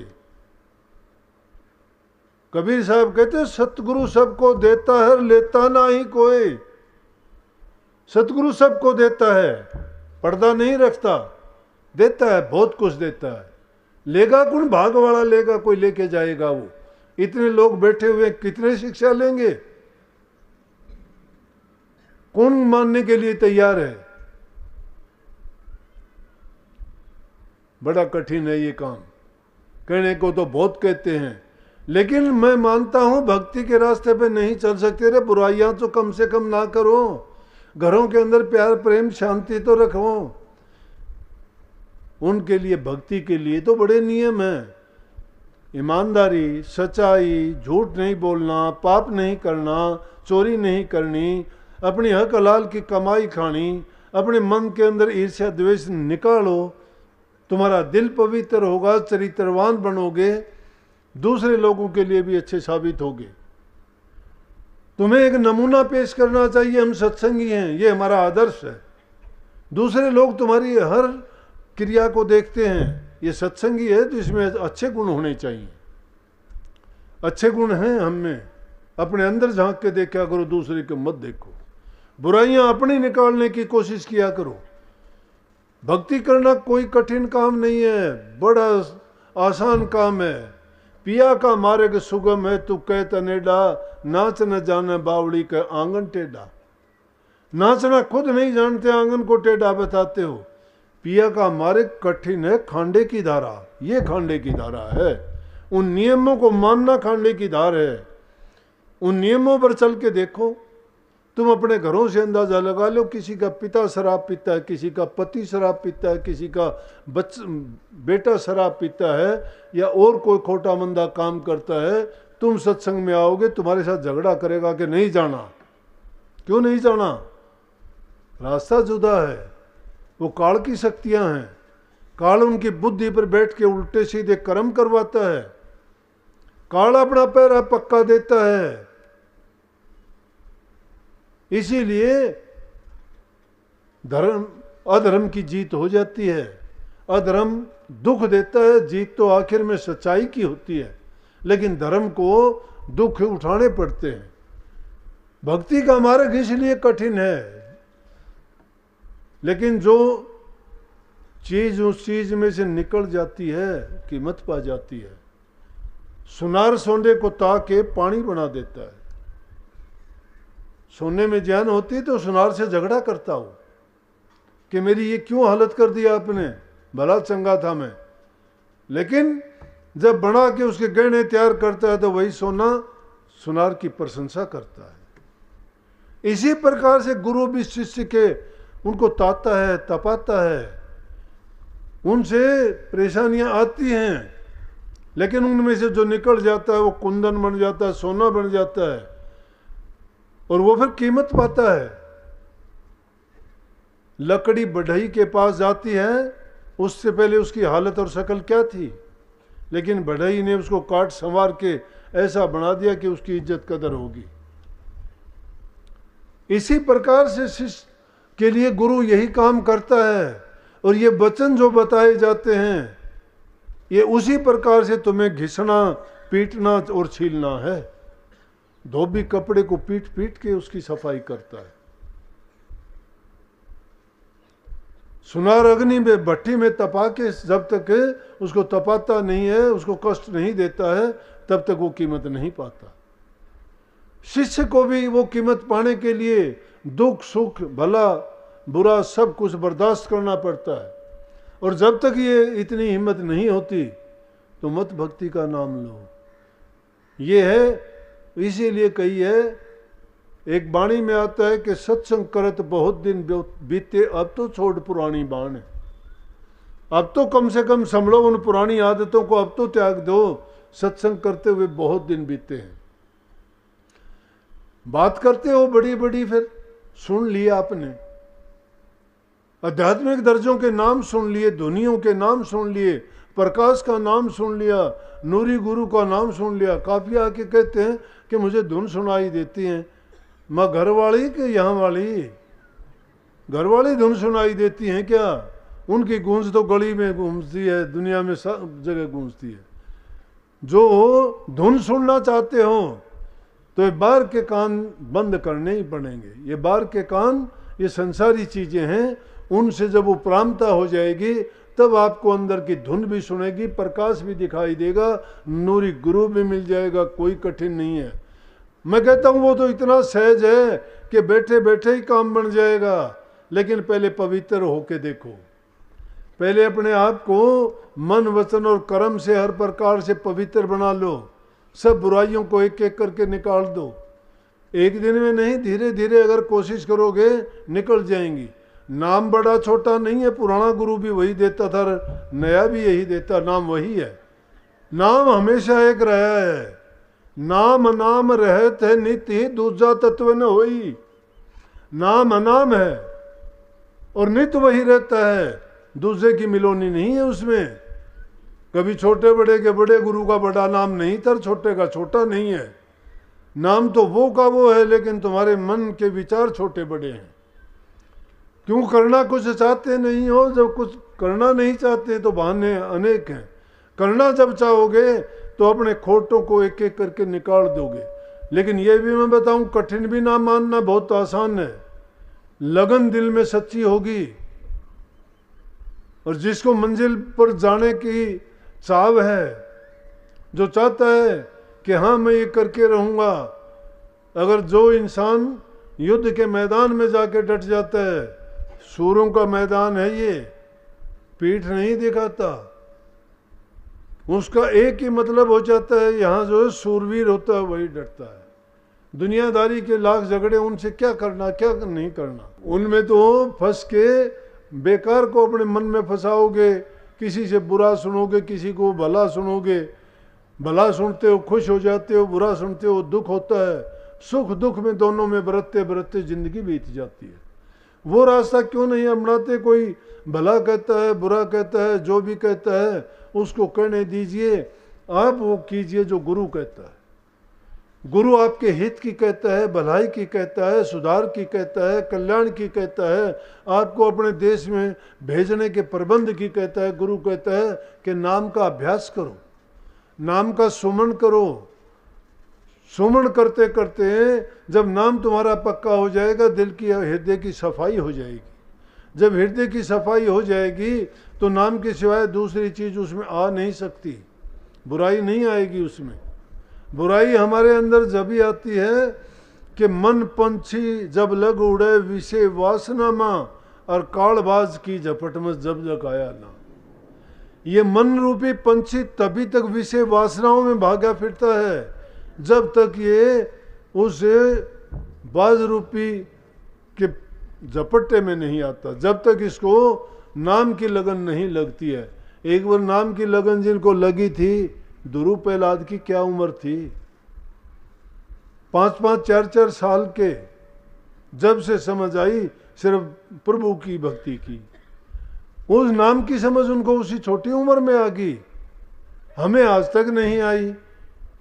कबीर साहब कहते सतगुरु सबको देता है लेता ना ही कोई। सतगुरु सबको देता है, पर्दा नहीं रखता, देता है, बहुत कुछ देता है। लेगा कौन? भाग वाला लेगा, कोई लेके जाएगा वो। इतने लोग बैठे हुए कितने शिक्षा लेंगे? कौन मानने के लिए तैयार है? बड़ा कठिन है ये काम। कहने को तो बहुत कहते हैं, लेकिन मैं मानता हूं भक्ति के रास्ते पे नहीं चल सकते रे। बुराइयां तो कम से कम ना करो, घरों के अंदर प्यार प्रेम शांति तो रखो। उनके लिए भक्ति के लिए तो बड़े नियम हैं। ईमानदारी, सच्चाई, झूठ नहीं बोलना, पाप नहीं करना, चोरी नहीं करनी, अपनी हक हलाल की कमाई खानी, अपने मन के अंदर ईर्ष्या द्वेष निकालो। तुम्हारा दिल पवित्र होगा, चरित्रवान बनोगे, दूसरे लोगों के लिए भी अच्छे साबित होगे। तुम्हें एक नमूना पेश करना चाहिए, हम सत्संगी हैं, ये हमारा आदर्श है। दूसरे लोग तुम्हारी हर क्रिया को देखते हैं, ये सत्संगी है तो इसमें अच्छे गुण होने चाहिए। अच्छे गुण हैं हम में, अपने अंदर झांक के देखा करो, दूसरे को मत देखो। बुराइयां अपनी निकालने की कोशिश किया करो। भक्ति करना कोई कठिन काम नहीं है, बड़ा आसान काम है। पिया का मार्ग सुगम है, तू कह तनेडा, नाच न जाने बावड़ी का आंगन टेढ़ा। नाचना खुद नहीं जानते, आंगन को टेढ़ा बताते हो। पिया का मार्ग कठिन है, खांडे की धारा, ये खांडे की धारा है। उन नियमों को मानना खांडे की धार है। उन नियमों पर चल के देखो। तुम अपने घरों से अंदाजा लगा लो, किसी का पिता शराब पीता है, किसी का पति शराब पीता है, किसी का बेटा शराब पीता है, या और कोई खोटा मंदा काम करता है। तुम सत्संग में आओगे, तुम्हारे साथ झगड़ा करेगा कि नहीं जाना। क्यों नहीं जाना? रास्ता जुदा है। वो काल की शक्तियां हैं। काल उनकी बुद्धि पर बैठ के उल्टे सीधे कर्म करवाता है। काल अपना पैरा पक्का देता है। इसीलिए धर्म अधर्म की जीत हो जाती है। अधर्म दुख देता है, जीत तो आखिर में सच्चाई की होती है, लेकिन धर्म को दुख उठाने पड़ते हैं। भक्ति का मार्ग इसलिए कठिन है, लेकिन जो चीज उस चीज में से निकल जाती है कीमत पा जाती है। सुनार सोने को ताके पानी बना देता है। सोने में जान होती तो सुनार से झगड़ा करता हो कि मेरी ये क्यों हालत कर दिया आपने, भला चंगा था मैं। लेकिन जब बना के उसके गहने तैयार करता है तो वही सोना सुनार की प्रशंसा करता है। इसी प्रकार से गुरु भी शिष्य के उनको ताता है, तपाता है। उनसे परेशानियां आती हैं, लेकिन उनमें से जो निकल जाता है वो कुंदन बन जाता है, सोना बन जाता है, और वो फिर कीमत पाता है। लकड़ी बढ़ई के पास जाती है, उससे पहले उसकी हालत और शक्ल क्या थी, लेकिन बढ़ई ने उसको काट संवार के ऐसा बना दिया कि उसकी इज्जत कदर होगी। इसी प्रकार से शिष्य के लिए गुरु यही काम करता है। और ये वचन जो बताए जाते हैं, ये उसी प्रकार से तुम्हें घिसना, पीटना और छीलना है। धोबी कपड़े को पीट पीट के उसकी सफाई करता है। सुनार अग्नि में भट्टी में तपा के जब तक उसको तपाता नहीं है, उसको कष्ट नहीं देता है, तब तक वो कीमत नहीं पाता। शिष्य को भी वो कीमत पाने के लिए दुख सुख भला बुरा सब कुछ बर्दाश्त करना पड़ता है। और जब तक ये इतनी हिम्मत नहीं होती तो मत भक्ति का नाम लो। ये है, इसीलिए कही है, एक वाणी में आता है कि सत्संग करत बहुत दिन बीते, अब तो छोड़ पुरानी बाण। अब तो कम से कम संभलो उन पुरानी आदतों को, अब तो त्याग दो। सत्संग करते हुए बहुत दिन बीते हैं। बात करते हो बड़ी बड़ी, फिर सुन लिया आपने, आध्यात्मिक दर्जों के नाम सुन लिए, ध्वनियों के नाम सुन लिए, प्रकाश का नाम सुन लिया, नूरी गुरु का नाम सुन लिया। काफी आके कहते हैं कि मुझे धुन सुनाई देती है। माँ घर वाली कि यहाँ वाली? घर वाली धुन सुनाई देती हैं क्या? उनकी गूंज तो गली में गूंजती है, दुनिया में सब जगह गूंजती है। जो धुन सुनना चाहते हो तो ये बाहर के कान बंद करने ही पड़ेंगे। ये बाहर के कान, ये संसारी चीजें हैं, उनसे जब उपरामता हो जाएगी तब आपको अंदर की धुन भी सुनेगी, प्रकाश भी दिखाई देगा, नूरी गुरु भी मिल जाएगा। कोई कठिन नहीं है। मैं कहता हूँ वो तो इतना सहज है कि बैठे बैठे ही काम बन जाएगा। लेकिन पहले पवित्र होके देखो, पहले अपने आप को मन वचन और कर्म से हर प्रकार से पवित्र बना लो। सब बुराइयों को एक एक करके निकाल दो। एक दिन में नहीं, धीरे धीरे अगर कोशिश करोगे निकल जाएंगी। नाम बड़ा छोटा नहीं है, पुराना गुरु भी वही देता था, नया भी यही देता, नाम वही है। नाम हमेशा एक रहा है। नाम नाम रहत है नित्य, दूजा तत्व न होई। नाम अनाम है और नित्य वही रहता है, दूसरे की मिलोनी नहीं है उसमें। कभी छोटे बड़े के बड़े गुरु का बड़ा नाम नहीं था, छोटे का छोटा नहीं है। नाम तो वो का वो है, लेकिन तुम्हारे मन के विचार छोटे बड़े हैं। क्यों करना कुछ चाहते नहीं हो? जब कुछ करना नहीं चाहते तो बहाने अनेक हैं। करना जब चाहोगे तो अपने खोटों को एक एक करके निकाल दोगे। लेकिन ये भी मैं बताऊं, कठिन भी ना मानना, बहुत आसान है। लगन दिल में सच्ची होगी और जिसको मंजिल पर जाने की चाव है, जो चाहता है कि हाँ मैं ये करके रहूँगा, अगर जो इंसान युद्ध के मैदान में जाके डट जाता है, सूरों का मैदान है ये, पीठ नहीं दिखाता, उसका एक ही मतलब हो जाता है, यहाँ जो है सूरवीर होता है वही डटता है। दुनियादारी के लाख झगड़े, उनसे क्या करना क्या नहीं करना, उनमें तो फंस के बेकार को अपने मन में फंसाओगे। किसी से बुरा सुनोगे, किसी को भला सुनोगे, भला सुनते हो खुश हो जाते हो, बुरा सुनते हो दुख होता है। सुख दुख में दोनों में बरतते बरतते जिंदगी बीत जाती है। वो रास्ता क्यों नहीं अपनाते? कोई भला कहता है, बुरा कहता है, जो भी कहता है उसको कहने दीजिए, आप वो कीजिए जो गुरु कहता है। गुरु आपके हित की कहता है, भलाई की कहता है, सुधार की कहता है, कल्याण की कहता है, आपको अपने देश में भेजने के प्रबंध की कहता है। गुरु कहता है कि नाम का अभ्यास करो, नाम का सुमन करो। सुमन करते करते जब नाम तुम्हारा पक्का हो जाएगा, दिल की हृदय की सफाई हो जाएगी। जब हृदय की सफाई हो जाएगी तो नाम के सिवाय दूसरी चीज उसमें आ नहीं सकती, बुराई नहीं आएगी उसमें। बुराई हमारे अंदर जब भी आती है कि मन पंछी जब लग उड़े विषय वासना मां, और कालबाज की झपट में जब जग आया ना। ये मन रूपी पंछी तभी तक विषय वासनाओं में भागा फिरता है जब तक ये उस बाज रूपी के झपट्टे में नहीं आता, जब तक इसको नाम की लगन नहीं लगती है। एक बार नाम की लगन जिनको लगी थी, दुरू प्रहलाद की क्या उम्र थी, 5-5 4-4 साल के, जब से समझ आई सिर्फ प्रभु की भक्ति की, उस नाम की समझ उनको उसी छोटी उम्र में आ गई। हमें आज तक नहीं आई,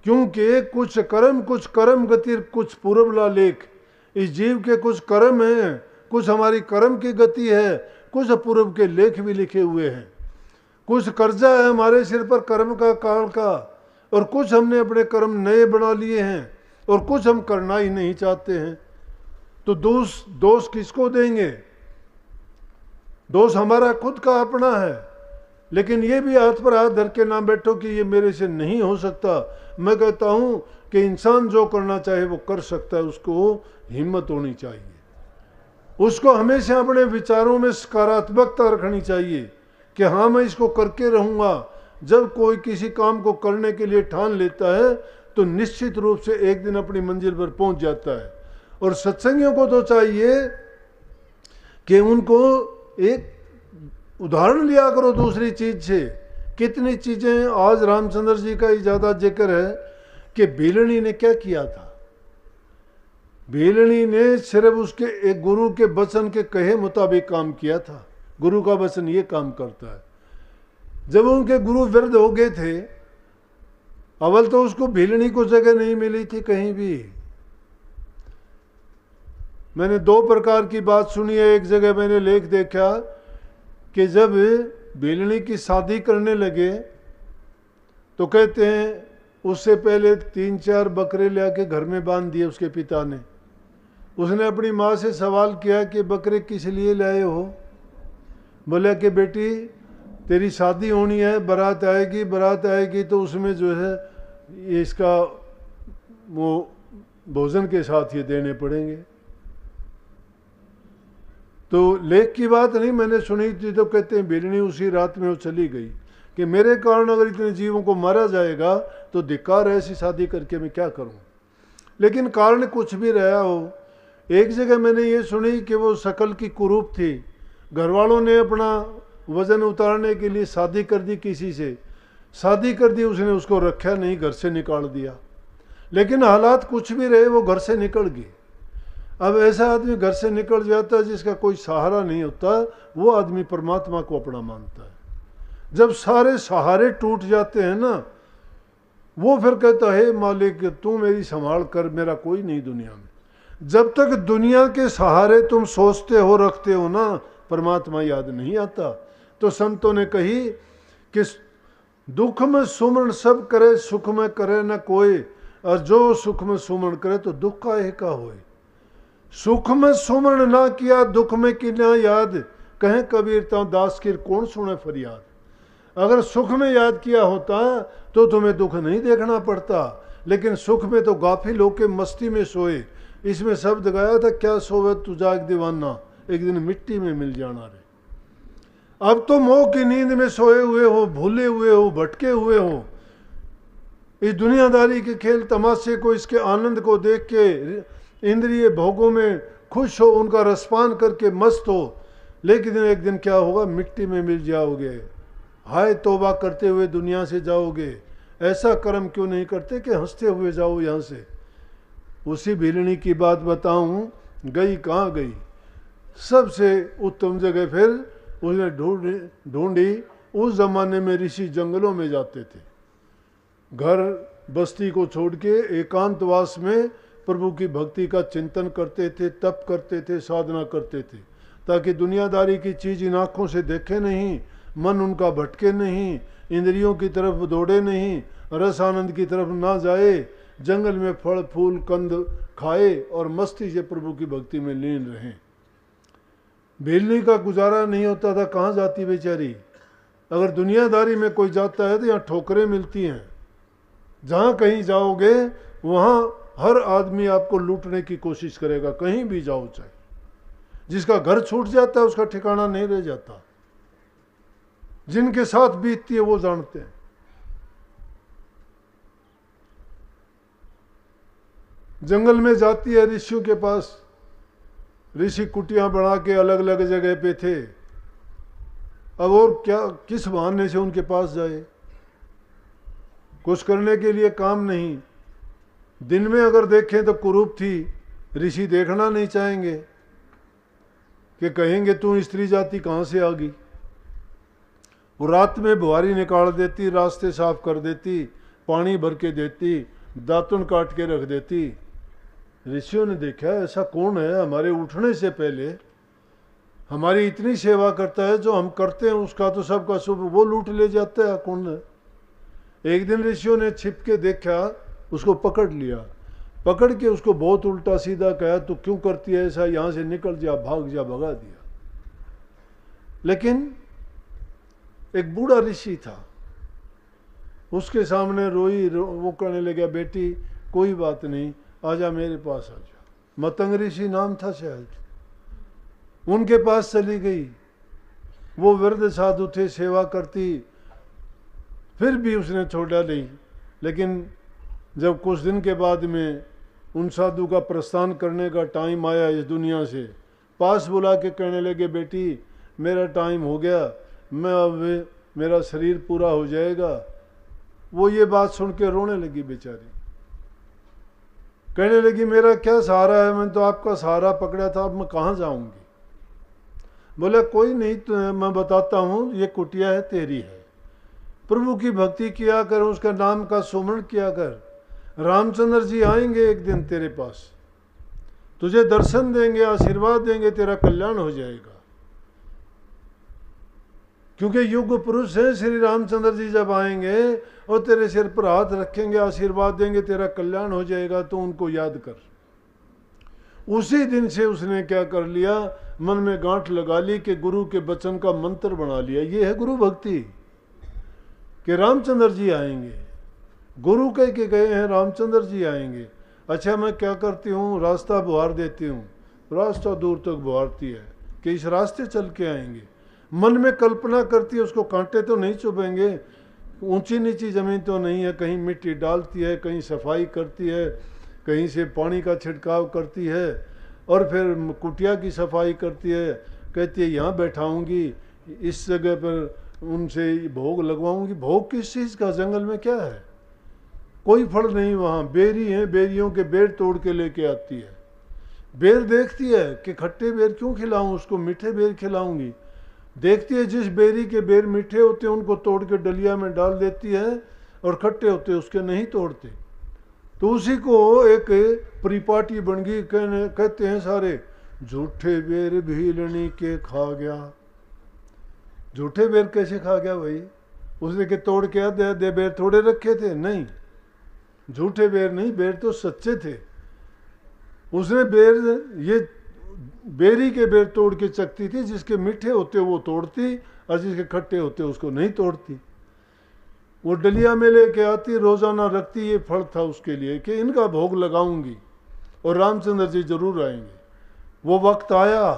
क्योंकि कुछ कर्म गति कुछ पूर्व ला लेख। इस जीव के कुछ कर्म हैं, कुछ हमारी कर्म की गति है, कुछ पूर्व के लेख भी लिखे हुए हैं। कुछ कर्जा है हमारे सिर पर कर्म का काल का, और कुछ हमने अपने कर्म नए बना लिए हैं, और कुछ हम करना ही नहीं चाहते हैं। तो दोष किसको देंगे? दोष हमारा खुद का अपना है। लेकिन ये भी हाथ पर हाथ धर के ना बैठो कि ये मेरे से नहीं हो सकता। मैं कहता हूं कि इंसान जो करना चाहे वो कर सकता है, उसको हिम्मत होनी चाहिए, उसको हमेशा अपने विचारों में सकारात्मकता रखनी चाहिए कि हाँ मैं इसको करके रहूंगा। जब कोई किसी काम को करने के लिए ठान लेता है तो निश्चित रूप से एक दिन अपनी मंजिल पर पहुंच जाता है। और सत्संगियों को तो चाहिए कि उनको एक उदाहरण लिया करो दूसरी चीज से। कितनी चीजें, आज रामचंद्र जी का ही ज्यादा जिक्र है कि भीलनी ने क्या किया था। भीलनी ने सिर्फ उसके एक गुरु के वचन के कहे मुताबिक काम किया था। गुरु का वचन ये काम करता है। जब उनके गुरु वृद्ध हो गए थे, अव्वल तो उसको भीलनी को जगह नहीं मिली थी कहीं भी। मैंने 2 प्रकार की बात सुनी है। एक जगह मैंने लेख देखा कि जब भीलनी की शादी करने लगे तो कहते हैं उससे पहले 3-4 बकरे लाके घर में बांध दिए उसके पिता ने। उसने अपनी माँ से सवाल किया कि बकरे किस लिए लाए हो? बोला कि बेटी तेरी शादी होनी है, बारात आएगी तो उसमें जो है ये इसका वो भोजन के साथ ये देने पड़ेंगे। तो लेख की बात नहीं मैंने सुनी थी। तो कहते हैं भीलनी उसी रात में वो चली गई कि मेरे कारण अगर इतने जीवों को मारा जाएगा तो धिक्कार है, ऐसी शादी करके मैं क्या करूं। लेकिन कारण कुछ भी रहा हो, एक जगह मैंने ये सुनी कि वो शकल की कुरूप थी। घर वालों ने अपना वजन उतारने के लिए शादी कर दी, किसी से शादी कर दी, उसने उसको रखा नहीं, घर से निकाल दिया। लेकिन हालात कुछ भी रहे, वो घर से निकल गई। अब ऐसा आदमी घर से निकल जाता है जिसका कोई सहारा नहीं होता, वो आदमी परमात्मा को अपना मानता है। जब सारे सहारे टूट जाते हैं ना, वो फिर कहता है मालिक तू मेरी संभाल कर, मेरा कोई नहीं दुनिया में। जब तक दुनिया के सहारे तुम सोचते हो रखते हो ना, परमात्मा याद नहीं आता। तो संतों ने कही कि दुख में सुमरण सब करे, सुख में करे न कोई, और जो सुख में सुमरण करे तो दुख का एका होए। सुख में सुमरण ना किया, दुख में की ना याद, कहें कबीर तो दास की कौन सुने फरियाद। अगर सुख में याद किया होता तो तुम्हें दुख नहीं देखना पड़ता, लेकिन सुख में तो गाफिल होके मस्ती में सोए। इसमें शब्द गाया था, क्या सोवे तू जाग दीवाना, एक दिन मिट्टी में मिल जाना रे। अब तो मोह की नींद में सोए हुए हो, भूले हुए हो, भटके हुए हो। इस दुनियादारी के खेल तमाशे को, इसके आनंद को देख के इंद्रिय भोगों में खुश हो, उनका रसपान करके मस्त हो, लेकिन एक दिन क्या होगा, मिट्टी में मिल जाओगे। हाय तौबा करते हुए दुनिया से जाओगे। ऐसा कर्म क्यों नहीं करते कि हंसते हुए जाओ यहाँ से। उसी भिलनी की बात बताऊं, गई कहाँ गई, सबसे उत्तम जगह फिर उसने ढूंढी। उस जमाने में ऋषि जंगलों में जाते थे, घर बस्ती को छोड़ के एकांतवास में प्रभु की भक्ति का चिंतन करते थे, तप करते थे, साधना करते थे, ताकि दुनियादारी की चीज इन आँखों से देखे नहीं, मन उनका भटके नहीं, इंद्रियों की तरफ दौड़े नहीं, रस आनंद की तरफ ना जाए, जंगल में फल फूल कंद खाए और मस्ती से प्रभु की भक्ति में लीन रहें। भेलनी का गुजारा नहीं होता था, कहाँ जाती बेचारी। अगर दुनियादारी में कोई जाता है तो यहाँ ठोकरें मिलती हैं। जहाँ कहीं जाओगे वहाँ हर आदमी आपको लूटने की कोशिश करेगा, कहीं भी जाओ चाहे। जिसका घर छूट जाता है उसका ठिकाना नहीं रह जाता। जिनके साथ बीतती है वो जानते हैं। जंगल में जाती है ऋषियों के पास, ऋषि कुटियां बना के अलग अलग जगह पे थे। अब और क्या, किस बहाने से उनके पास जाए, कुछ करने के लिए काम नहीं। दिन में अगर देखें तो कुरूप थी, ऋषि देखना नहीं चाहेंगे कि कहेंगे तू स्त्री जाति कहाँ से आ गई। वो रात में बुहारी निकाल देती, रास्ते साफ कर देती, पानी भर के देती, दातुन काट के रख देती। ऋषियों ने देखा ऐसा कौन है हमारे उठने से पहले हमारी इतनी सेवा करता है, जो हम करते हैं उसका तो सबका शुभ वो लूट ले जाता है, कौन है। एक दिन ऋषियों ने छिप के देखा, उसको पकड़ लिया, पकड़ के उसको बहुत उल्टा सीधा कहा, तू क्यों करती है ऐसा, यहाँ से निकल जा, भाग जा, भगा दिया। लेकिन एक बूढ़ा ऋषि था, उसके सामने रोई, वो कहने लगा, बेटी कोई बात नहीं, आजा मेरे पास आजा। मतंग ऋषि नाम था शायद। उनके पास चली गई। वो वृद्ध साधु थे, सेवा करती, फिर भी उसने छोड़ा नहीं। लेकिन जब कुछ दिन के बाद में उन साधु का प्रस्थान करने का टाइम आया इस दुनिया से, पास बुला के कहने लगे, बेटी मेरा टाइम हो गया, मैं अब मेरा शरीर पूरा हो जाएगा। वो ये बात सुन के रोने लगी बेचारी, कहने लगी मेरा क्या सहारा है, मैंने तो आपका सहारा पकड़ा था, अब मैं कहाँ जाऊंगी। बोले कोई नहीं, तो मैं बताता हूँ, ये कुटिया है तेरी है, प्रभु की भक्ति किया कर, उसका नाम का सुमरण किया कर। रामचंद्र जी आएंगे एक दिन तेरे पास, तुझे दर्शन देंगे, आशीर्वाद देंगे, तेरा कल्याण हो जाएगा। क्योंकि युग पुरुष है श्री रामचंद्र जी, जब आएंगे और तेरे सिर पर हाथ रखेंगे, आशीर्वाद देंगे, तेरा कल्याण हो जाएगा, तो उनको याद कर। उसी दिन से उसने क्या कर लिया, मन में गांठ लगा ली कि गुरु के वचन का मंत्र बना लिया। ये है गुरु भक्ति, कि रामचंद्र जी आएंगे, गुरु कह के गए हैं रामचंद्र जी आएंगे। अच्छा मैं क्या करती हूँ, रास्ता बुहार देती हूँ, रास्ता दूर तक बुहारती है कि इस रास्ते चल के आएंगे। मन में कल्पना करती है, उसको कांटे तो नहीं चुभेंगे, ऊंची नीची जमीन तो नहीं है, कहीं मिट्टी डालती है, कहीं सफाई करती है, कहीं से पानी का छिड़काव करती है, और फिर कुटिया की सफाई करती है। कहती है यहाँ बैठाऊंगी, इस जगह पर उनसे भोग लगवाऊंगी। भोग किस चीज़ का, जंगल में क्या है, कोई फल नहीं, वहाँ बेरी हैं, बेरियों के बेर तोड़ के लेके आती है। बेर देखती है कि खट्टे बेर क्यों खिलाऊं, उसको मीठे बेर खिलाऊंगी। देखती है जिस बेरी के बेर मीठे होते हैं उनको तोड़ के डलिया में डाल देती है, और खट्टे होते उसके नहीं तोड़ते। तो उसी को एक परिपाटी बन गई। कहते हैं सारे, झूठे बेर भीलनी के खा गया। झूठे बेर कैसे खा गया भाई? उसने के तोड़ के दे बेर थोड़े रखे थे? नहीं, झूठे बेर नहीं, बेर तो सच्चे थे। उसने ये बेरी के बेर तोड़ के चखती थी, जिसके मीठे होते वो तोड़ती और जिसके खट्टे होते उसको नहीं तोड़ती। वो डलिया में लेके आती, रोजाना रखती। ये फल था उसके लिए कि इनका भोग लगाऊंगी और रामचंद्र जी जरूर आएंगे। वो वक्त आया,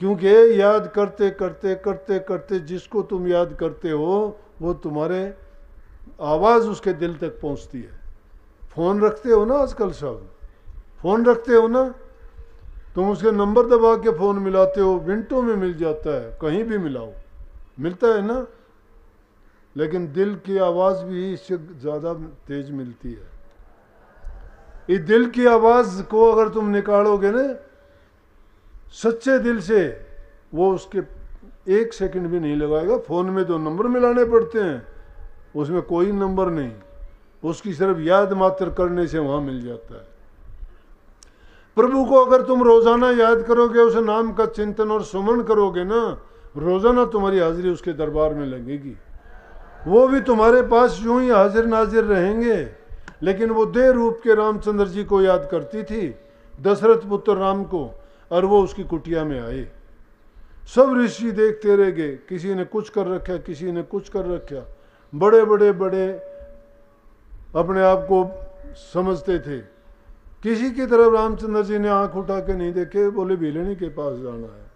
क्योंकि याद करते करते करते करते जिसको तुम याद करते हो वो तुम्हारे आवाज़ उसके दिल तक पहुंचती है। फ़ोन रखते हो ना आजकल सब, फ़ोन रखते हो ना, तुम उसके नंबर दबा के फ़ोन मिलाते हो, मिनटों में मिल जाता है, कहीं भी मिलाओ मिलता है ना। लेकिन दिल की आवाज़ भी इससे ज़्यादा तेज मिलती है। इस दिल की आवाज़ को अगर तुम निकालोगे ना सच्चे दिल से, वो उसके 1 सेकंड भी नहीं लगाएगा। फ़ोन में 2 नंबर मिलाने पड़ते हैं, उसमें कोई नंबर नहीं, उसकी सिर्फ याद मात्र करने से वहाँ मिल जाता है। प्रभु को अगर तुम रोज़ाना याद करोगे, उस नाम का चिंतन और सुमन करोगे ना, रोज़ाना तुम्हारी हाजिरी उसके दरबार में लगेगी। वो भी तुम्हारे पास यूं ही हाजिर नाजिर रहेंगे। लेकिन वो देह रूप के रामचंद्र जी को याद करती थी, दशरथ पुत्र राम को, और वो उसकी कुटिया में आए। सब ऋषि देखते रह गए, किसी ने कुछ कर रखा, किसी ने कुछ कर रखा। बड़े बड़े बड़े अपने आप को समझते थे। किसी की तरफ रामचंद्र जी ने आंख उठा के नहीं देखे, बोले बेलनी के पास जाना है।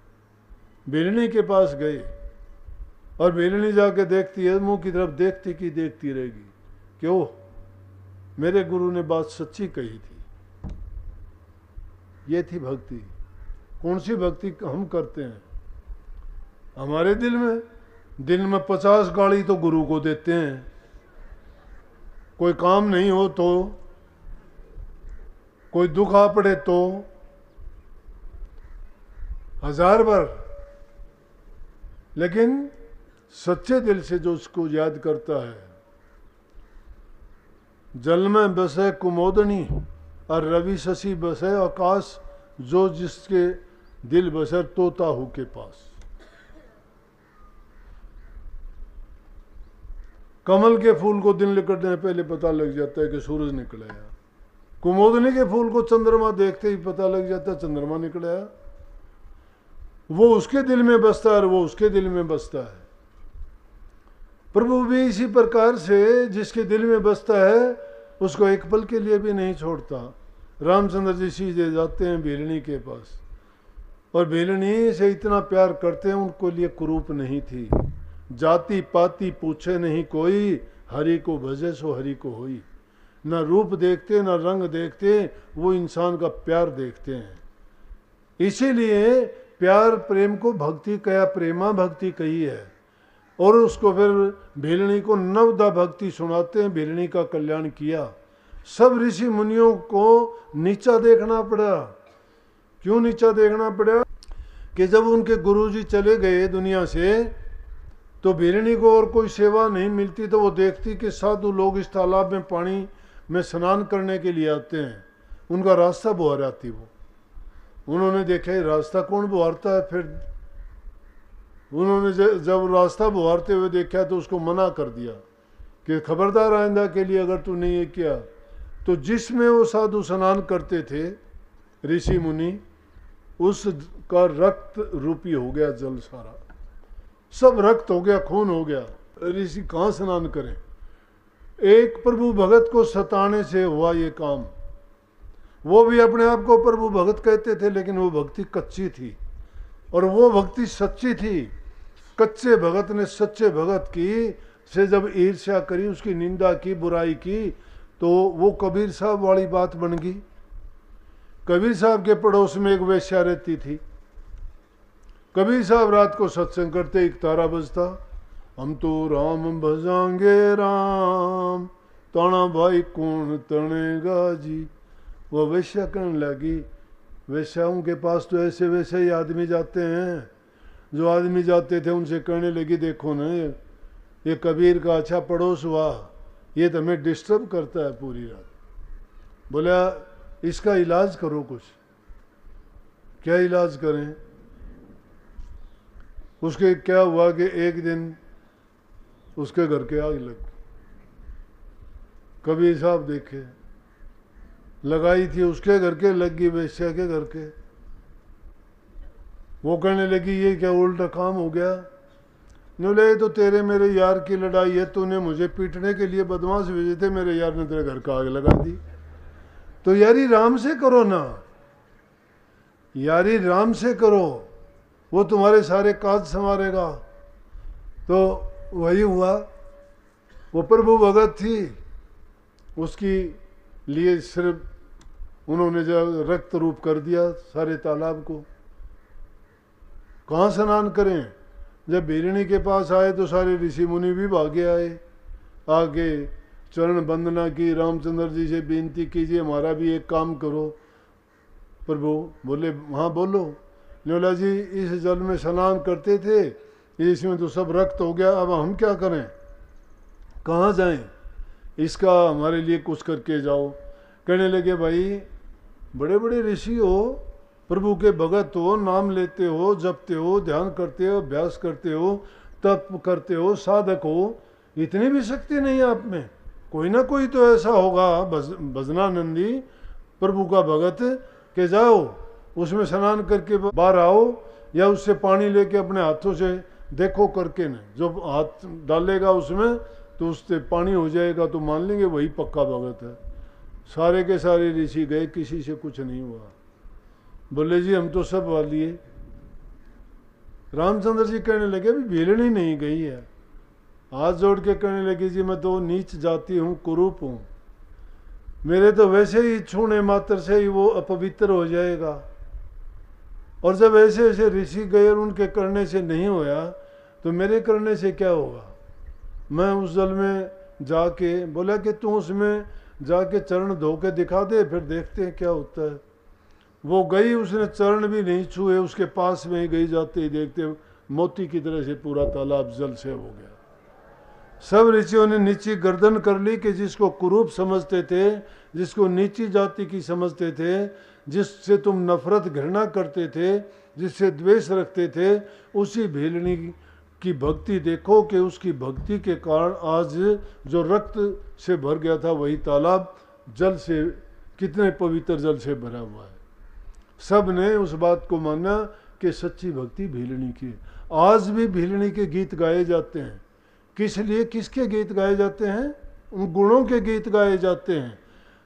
बेलनी के पास गए और बेलनी जाके देखती है, मुंह की तरफ देखती की देखती रहेगी। क्यों? मेरे गुरु ने बात सच्ची कही थी। ये थी भक्ति। कौन सी भक्ति हम करते हैं? हमारे दिल में 50 गाली तो गुरु को देते हैं। कोई काम नहीं हो तो, कोई दुख आ पड़े तो 1000 बार। लेकिन सच्चे दिल से जो उसको याद करता है, जल में बसे कुमोदनी और रवि शशि बसे आकाश, जो जिसके दिल बसर तोता हूं के पास। कमल के फूल को दिन निकलने पहले पता लग जाता है कि सूरज निकल आया। कुमोदनी के फूल को चंद्रमा देखते ही पता लग जाता है चंद्रमा निकल आया। वो उसके दिल में बसता है और वो उसके दिल में बसता है। प्रभु भी इसी प्रकार से जिसके दिल में बसता है उसको एक पल के लिए भी नहीं छोड़ता। रामचंद्र जी सीधे जाते हैं बेलनी के पास, और बेलनी से इतना प्यार करते हैं, उनको लिए कुरूप नहीं थी। जाति पाति पूछे नहीं कोई, हरि को भजे सो हरि को होई। न रूप देखते न रंग देखते, वो इंसान का प्यार देखते हैं। इसीलिए प्यार प्रेम को भक्ति कया, प्रेमा भक्ति कही है। और उसको फिर भेलनी को नवदा भक्ति सुनाते हैं। भेलनी का कल्याण किया। सब ऋषि मुनियों को नीचा देखना पड़ा। क्यों नीचा देखना पड़ा? कि जब उनके गुरुजी चले गए दुनिया से, तो भेलनी को और कोई सेवा नहीं मिलती। तो वो देखती कि साधु लोग इस तालाब में पानी में स्नान करने के लिए आते हैं, उनका रास्ता बुहाराती वो। उन्होंने देखा रास्ता कौन बुहारता है। फिर उन्होंने जब रास्ता बुहारते हुए देखा तो उसको मना कर दिया कि खबरदार, आइंदा के लिए अगर तू नहीं ये किया। तो जिसमें वो साधु स्नान करते थे ऋषि मुनि, उसका रक्त रूपी हो गया जल, सारा सब रक्त हो गया, खून हो गया। ऋषि कहाँ स्नान करें? एक प्रभु भगत को सताने से हुआ ये काम। वो भी अपने आप को प्रभु भगत कहते थे, लेकिन वो भक्ति कच्ची थी और वो भक्ति सच्ची थी। कच्चे भगत ने सच्चे भगत की से जब ईर्ष्या करी, उसकी निंदा की, बुराई की, तो वो कबीर साहब वाली बात बन गई। कबीर साहब के पड़ोस में एक वेश्या रहती थी। कबीर साहब रात को सत्संग करते, एक तारा बजता, हम तो राम भजांगे राम, ताना भाई कौन तनेगा जी। वो वेश्या कहने लगी, वेश्याओं के पास तो ऐसे वैसे ही आदमी जाते हैं। जो आदमी जाते थे उनसे कहने लगी, देखो ना ये कबीर का अच्छा पड़ोस हुआ, ये तो हमें डिस्टर्ब करता है पूरी रात। बोला इसका इलाज करो कुछ। क्या इलाज करें? उसके क्या हुआ कि एक दिन उसके घर के आग लग। कभी साहब देखे, लगाई थी उसके घर के, लग गई वेश्या के घर के। वो कहने लगी ये क्या उल्टा काम हो गया? बोले तो तेरे मेरे यार की लड़ाई है, तूने मुझे पीटने के लिए बदमाश भेजे थे, मेरे यार ने तेरे घर का आग लगा दी। तो यारी राम से करो ना, यारी राम से करो, वो तुम्हारे सारे काज संवारेगा। तो वही हुआ। वो प्रभु भगत थी, उसकी लिए सिर्फ उन्होंने जब रक्त रूप कर दिया सारे तालाब को। कहाँ स्नान करें? जब बीरणी के पास आए तो सारे ऋषि मुनि भी भागे आए, आगे चरण वंदना की, रामचंद्र जी से बेनती कीजिए हमारा भी एक काम करो। प्रभु बोले हाँ बोलो। न्योला जी इस जल में स्नान करते थे, इसमें तो सब रक्त हो गया, अब हम क्या करें, कहाँ जाएं? इसका हमारे लिए कुछ करके जाओ। कहने लगे भाई बड़े बड़े ऋषि हो, प्रभु के भगत हो, नाम लेते हो, जपते हो, ध्यान करते हो, अभ्यास करते हो, तप करते हो, साधक हो, इतनी भी शक्ति नहीं है आप में? कोई ना कोई तो ऐसा होगा भजनानंदी प्रभु का भगत के जाओ उसमें स्नान करके बाहर आओ, या उससे पानी लेके अपने हाथों से देखो करके न, जो हाथ डालेगा उसमें तो उससे पानी हो जाएगा तो मान लेंगे वही पक्का भगत है। सारे के सारे ऋषि गए, किसी से कुछ नहीं हुआ। बोले जी हम तो सब वालिए। रामचंद्र जी कहने लगे अभी भीलनी नहीं गई है। हाथ जोड़ के कहने लगे जी मैं तो नीच जाति हूँ, कुरूप हूँ, मेरे तो वैसे ही छूने मात्र से ही वो अपवित्र हो जाएगा। और जब ऐसे ऐसे ऋषि गए और उनके करने से नहीं होया तो मेरे करने से क्या होगा? मैं उस जल में जाके, बोला कि तू उसमें जाके चरण धो के दिखा दे, फिर देखते हैं क्या होता है। वो गई, उसने चरण भी नहीं छुए, उसके पास में ही गई, जाते ही देखते मोती की तरह से पूरा तालाब जल से हो गया। सब ऋषियों ने नीची गर्दन कर ली कि जिसको कुरूप समझते थे, जिसको नीची जाति की समझते थे, जिससे तुम नफरत घृणा करते थे, जिससे द्वेष रखते थे, उसी भीलनी की भक्ति देखो कि उसकी भक्ति के कारण आज जो रक्त से भर गया था वही तालाब जल से, कितने पवित्र जल से भरा हुआ है। सब ने उस बात को माना कि सच्ची भक्ति भीलनी की। आज भी भीलनी के गीत गाए जाते हैं। किस लिए, किसके गीत गाए जाते हैं? उन गुणों के गीत गाए जाते हैं।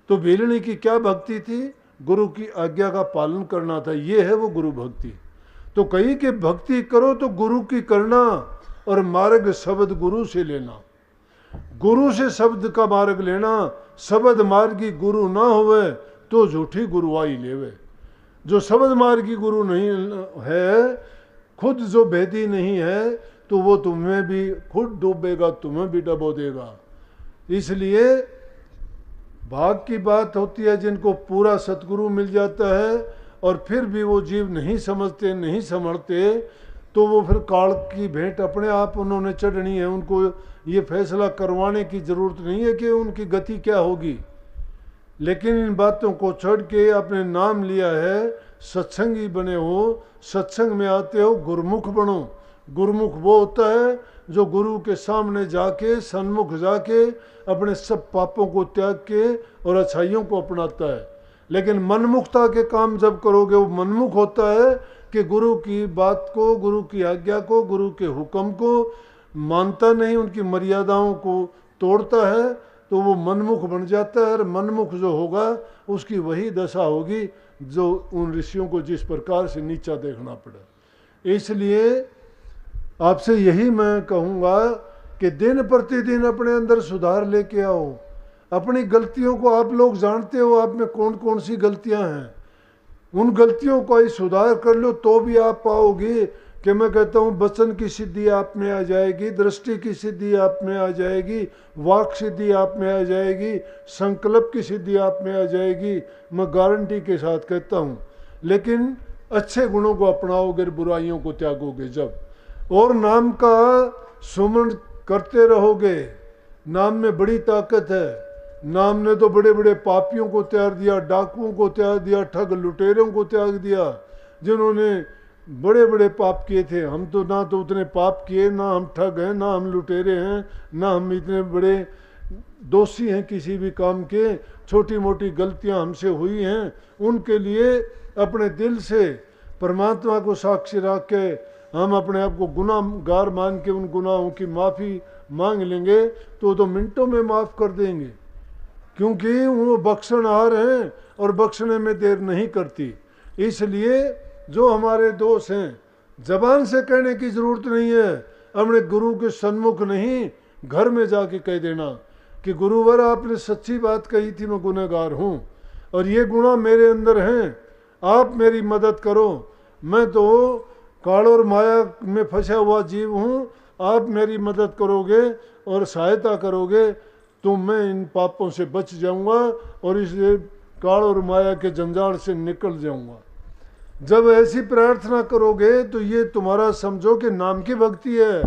तो भीलनी की क्या भक्ति थी? गुरु की आज्ञा का पालन करना था, ये है वो गुरु भक्ति। तो कही कि भक्ति करो तो गुरु की करना, और मार्ग शब्द गुरु से लेना। गुरु से शब्द का मार्ग लेना, शब्द मार्गी गुरु ना होवे तो झूठी गुरुआई लेवे। जो शब्द मार्गी गुरु नहीं है, खुद जो भेदी नहीं है, तो वो तुम्हें भी खुद डूबेगा, तुम्हें भी डबो देगा। इसलिए भाग की बात होती है जिनको पूरा सतगुरु मिल जाता है और फिर भी वो जीव नहीं समझते, नहीं समझते, तो वो फिर काल की भेंट अपने आप उन्होंने चढ़नी है। उनको ये फैसला करवाने की ज़रूरत नहीं है कि उनकी गति क्या होगी। लेकिन इन बातों को छोड़ के आपने नाम लिया है, सत्संगी बने हो, सत्संग में आते हो, गुरुमुख बनो। गुरुमुख वो होता है जो गुरु के सामने जाके, सन्मुख जाके अपने सब पापों को त्याग के और अच्छाइयों को अपनाता है। लेकिन मनमुखता के काम जब करोगे, वो मनमुख होता है कि गुरु की बात को, गुरु की आज्ञा को, गुरु के हुक्म को मानता नहीं, उनकी मर्यादाओं को तोड़ता है, तो वो मनमुख बन जाता है। और मनमुख जो होगा उसकी वही दशा होगी जो उन ऋषियों को जिस प्रकार से नीचा देखना पड़ा। इसलिए आपसे यही मैं कहूँगा कि दिन प्रतिदिन अपने अंदर सुधार लेके आओ। अपनी गलतियों को आप लोग जानते हो, आप में कौन कौन सी गलतियां हैं, उन गलतियों को ही सुधार कर लो तो भी आप पाओगे कि मैं कहता हूँ वचन की सिद्धि आप में आ जाएगी, दृष्टि की सिद्धि आप में आ जाएगी, वाक सिद्धि आप में आ जाएगी, संकल्प की सिद्धि आप में आ जाएगी। मैं गारंटी के साथ कहता हूँ। लेकिन अच्छे गुणों को अपनाओगे, बुराइयों को त्यागोगे जब, और नाम का सुमरण करते रहोगे। नाम में बड़ी ताकत है। नाम ने तो बड़े बड़े पापियों को त्याग दिया, डाकुओं को त्याग दिया, ठग लुटेरों को त्याग दिया, जिन्होंने बड़े बड़े पाप किए थे। हम तो ना तो उतने पाप किए, ना हम ठग हैं, ना हम लुटेरे हैं, ना हम इतने बड़े दोषी हैं किसी भी काम के। छोटी मोटी गलतियां हमसे हुई हैं, उनके लिए अपने दिल से परमात्मा को साक्षी रख के हम अपने आप को गुनाहगार मान के उन गुनाहों की माफ़ी मांग लेंगे तो मिनटों में माफ़ कर देंगे, क्योंकि वो बख्शनहार हैं और बख्शने में देर नहीं करती। इसलिए जो हमारे दोष हैं, जबान से कहने की ज़रूरत नहीं है, अपने गुरु के सन्मुख नहीं, घर में जाके कह देना कि गुरुवर आपने सच्ची बात कही थी, मैं गुनहगार हूँ और ये गुनाह मेरे अंदर हैं, आप मेरी मदद करो। मैं तो काल और माया में फंसा हुआ जीव हूँ, आप मेरी मदद करोगे और सहायता करोगे तो मैं इन पापों से बच जाऊंगा और इस काल और माया के जंजाल से निकल जाऊंगा। जब ऐसी प्रार्थना करोगे तो ये तुम्हारा समझो कि नाम की भक्ति है।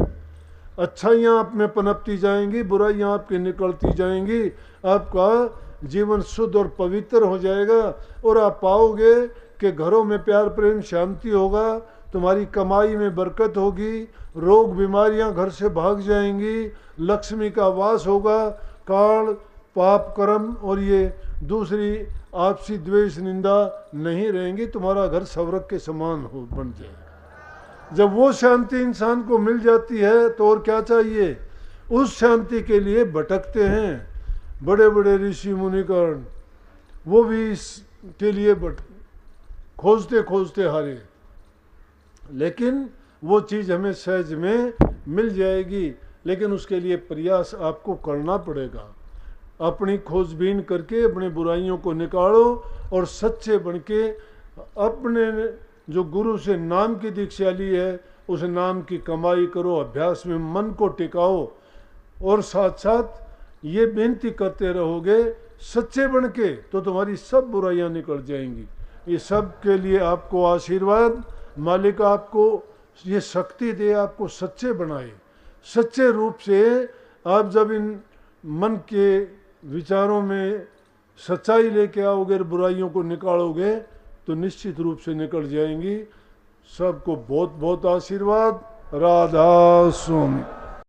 अच्छाइयाँ आप में पनपती जाएंगी, बुराइयाँ आपकी निकलती जाएंगी, आपका जीवन शुद्ध और पवित्र हो जाएगा और आप पाओगे कि घरों में प्यार प्रेम शांति होगा, तुम्हारी कमाई में बरकत होगी, रोग बीमारियां घर से भाग जाएंगी, लक्ष्मी का वास होगा, काल पाप कर्म और ये दूसरी आपसी द्वेष निंदा नहीं रहेंगी, तुम्हारा घर स्वर्ग के समान हो बन जाएगा। जब वो शांति इंसान को मिल जाती है तो और क्या चाहिए। उस शांति के लिए भटकते हैं बड़े बड़े ऋषि मुनिगण, वो भी इसके लिए खोजते खोजते हारे, लेकिन वो चीज़ हमें सहज में मिल जाएगी, लेकिन उसके लिए प्रयास आपको करना पड़ेगा। अपनी खोजबीन करके अपने बुराइयों को निकालो और सच्चे बन के अपने जो गुरु से नाम की दीक्षा ली है उस नाम की कमाई करो, अभ्यास में मन को टिकाओ और साथ साथ ये बेनती करते रहोगे सच्चे बन के तो तुम्हारी सब बुराइयां निकल जाएंगी। ये सब के लिए आपको आशीर्वाद, मालिक आपको ये शक्ति दे, आपको सच्चे बनाए। सच्चे रूप से आप जब इन मन के विचारों में सच्चाई लेके आओगे, बुराइयों को निकालोगे तो निश्चित रूप से निकल जाएंगी। सबको बहुत बहुत आशीर्वाद। राधा स्वामी।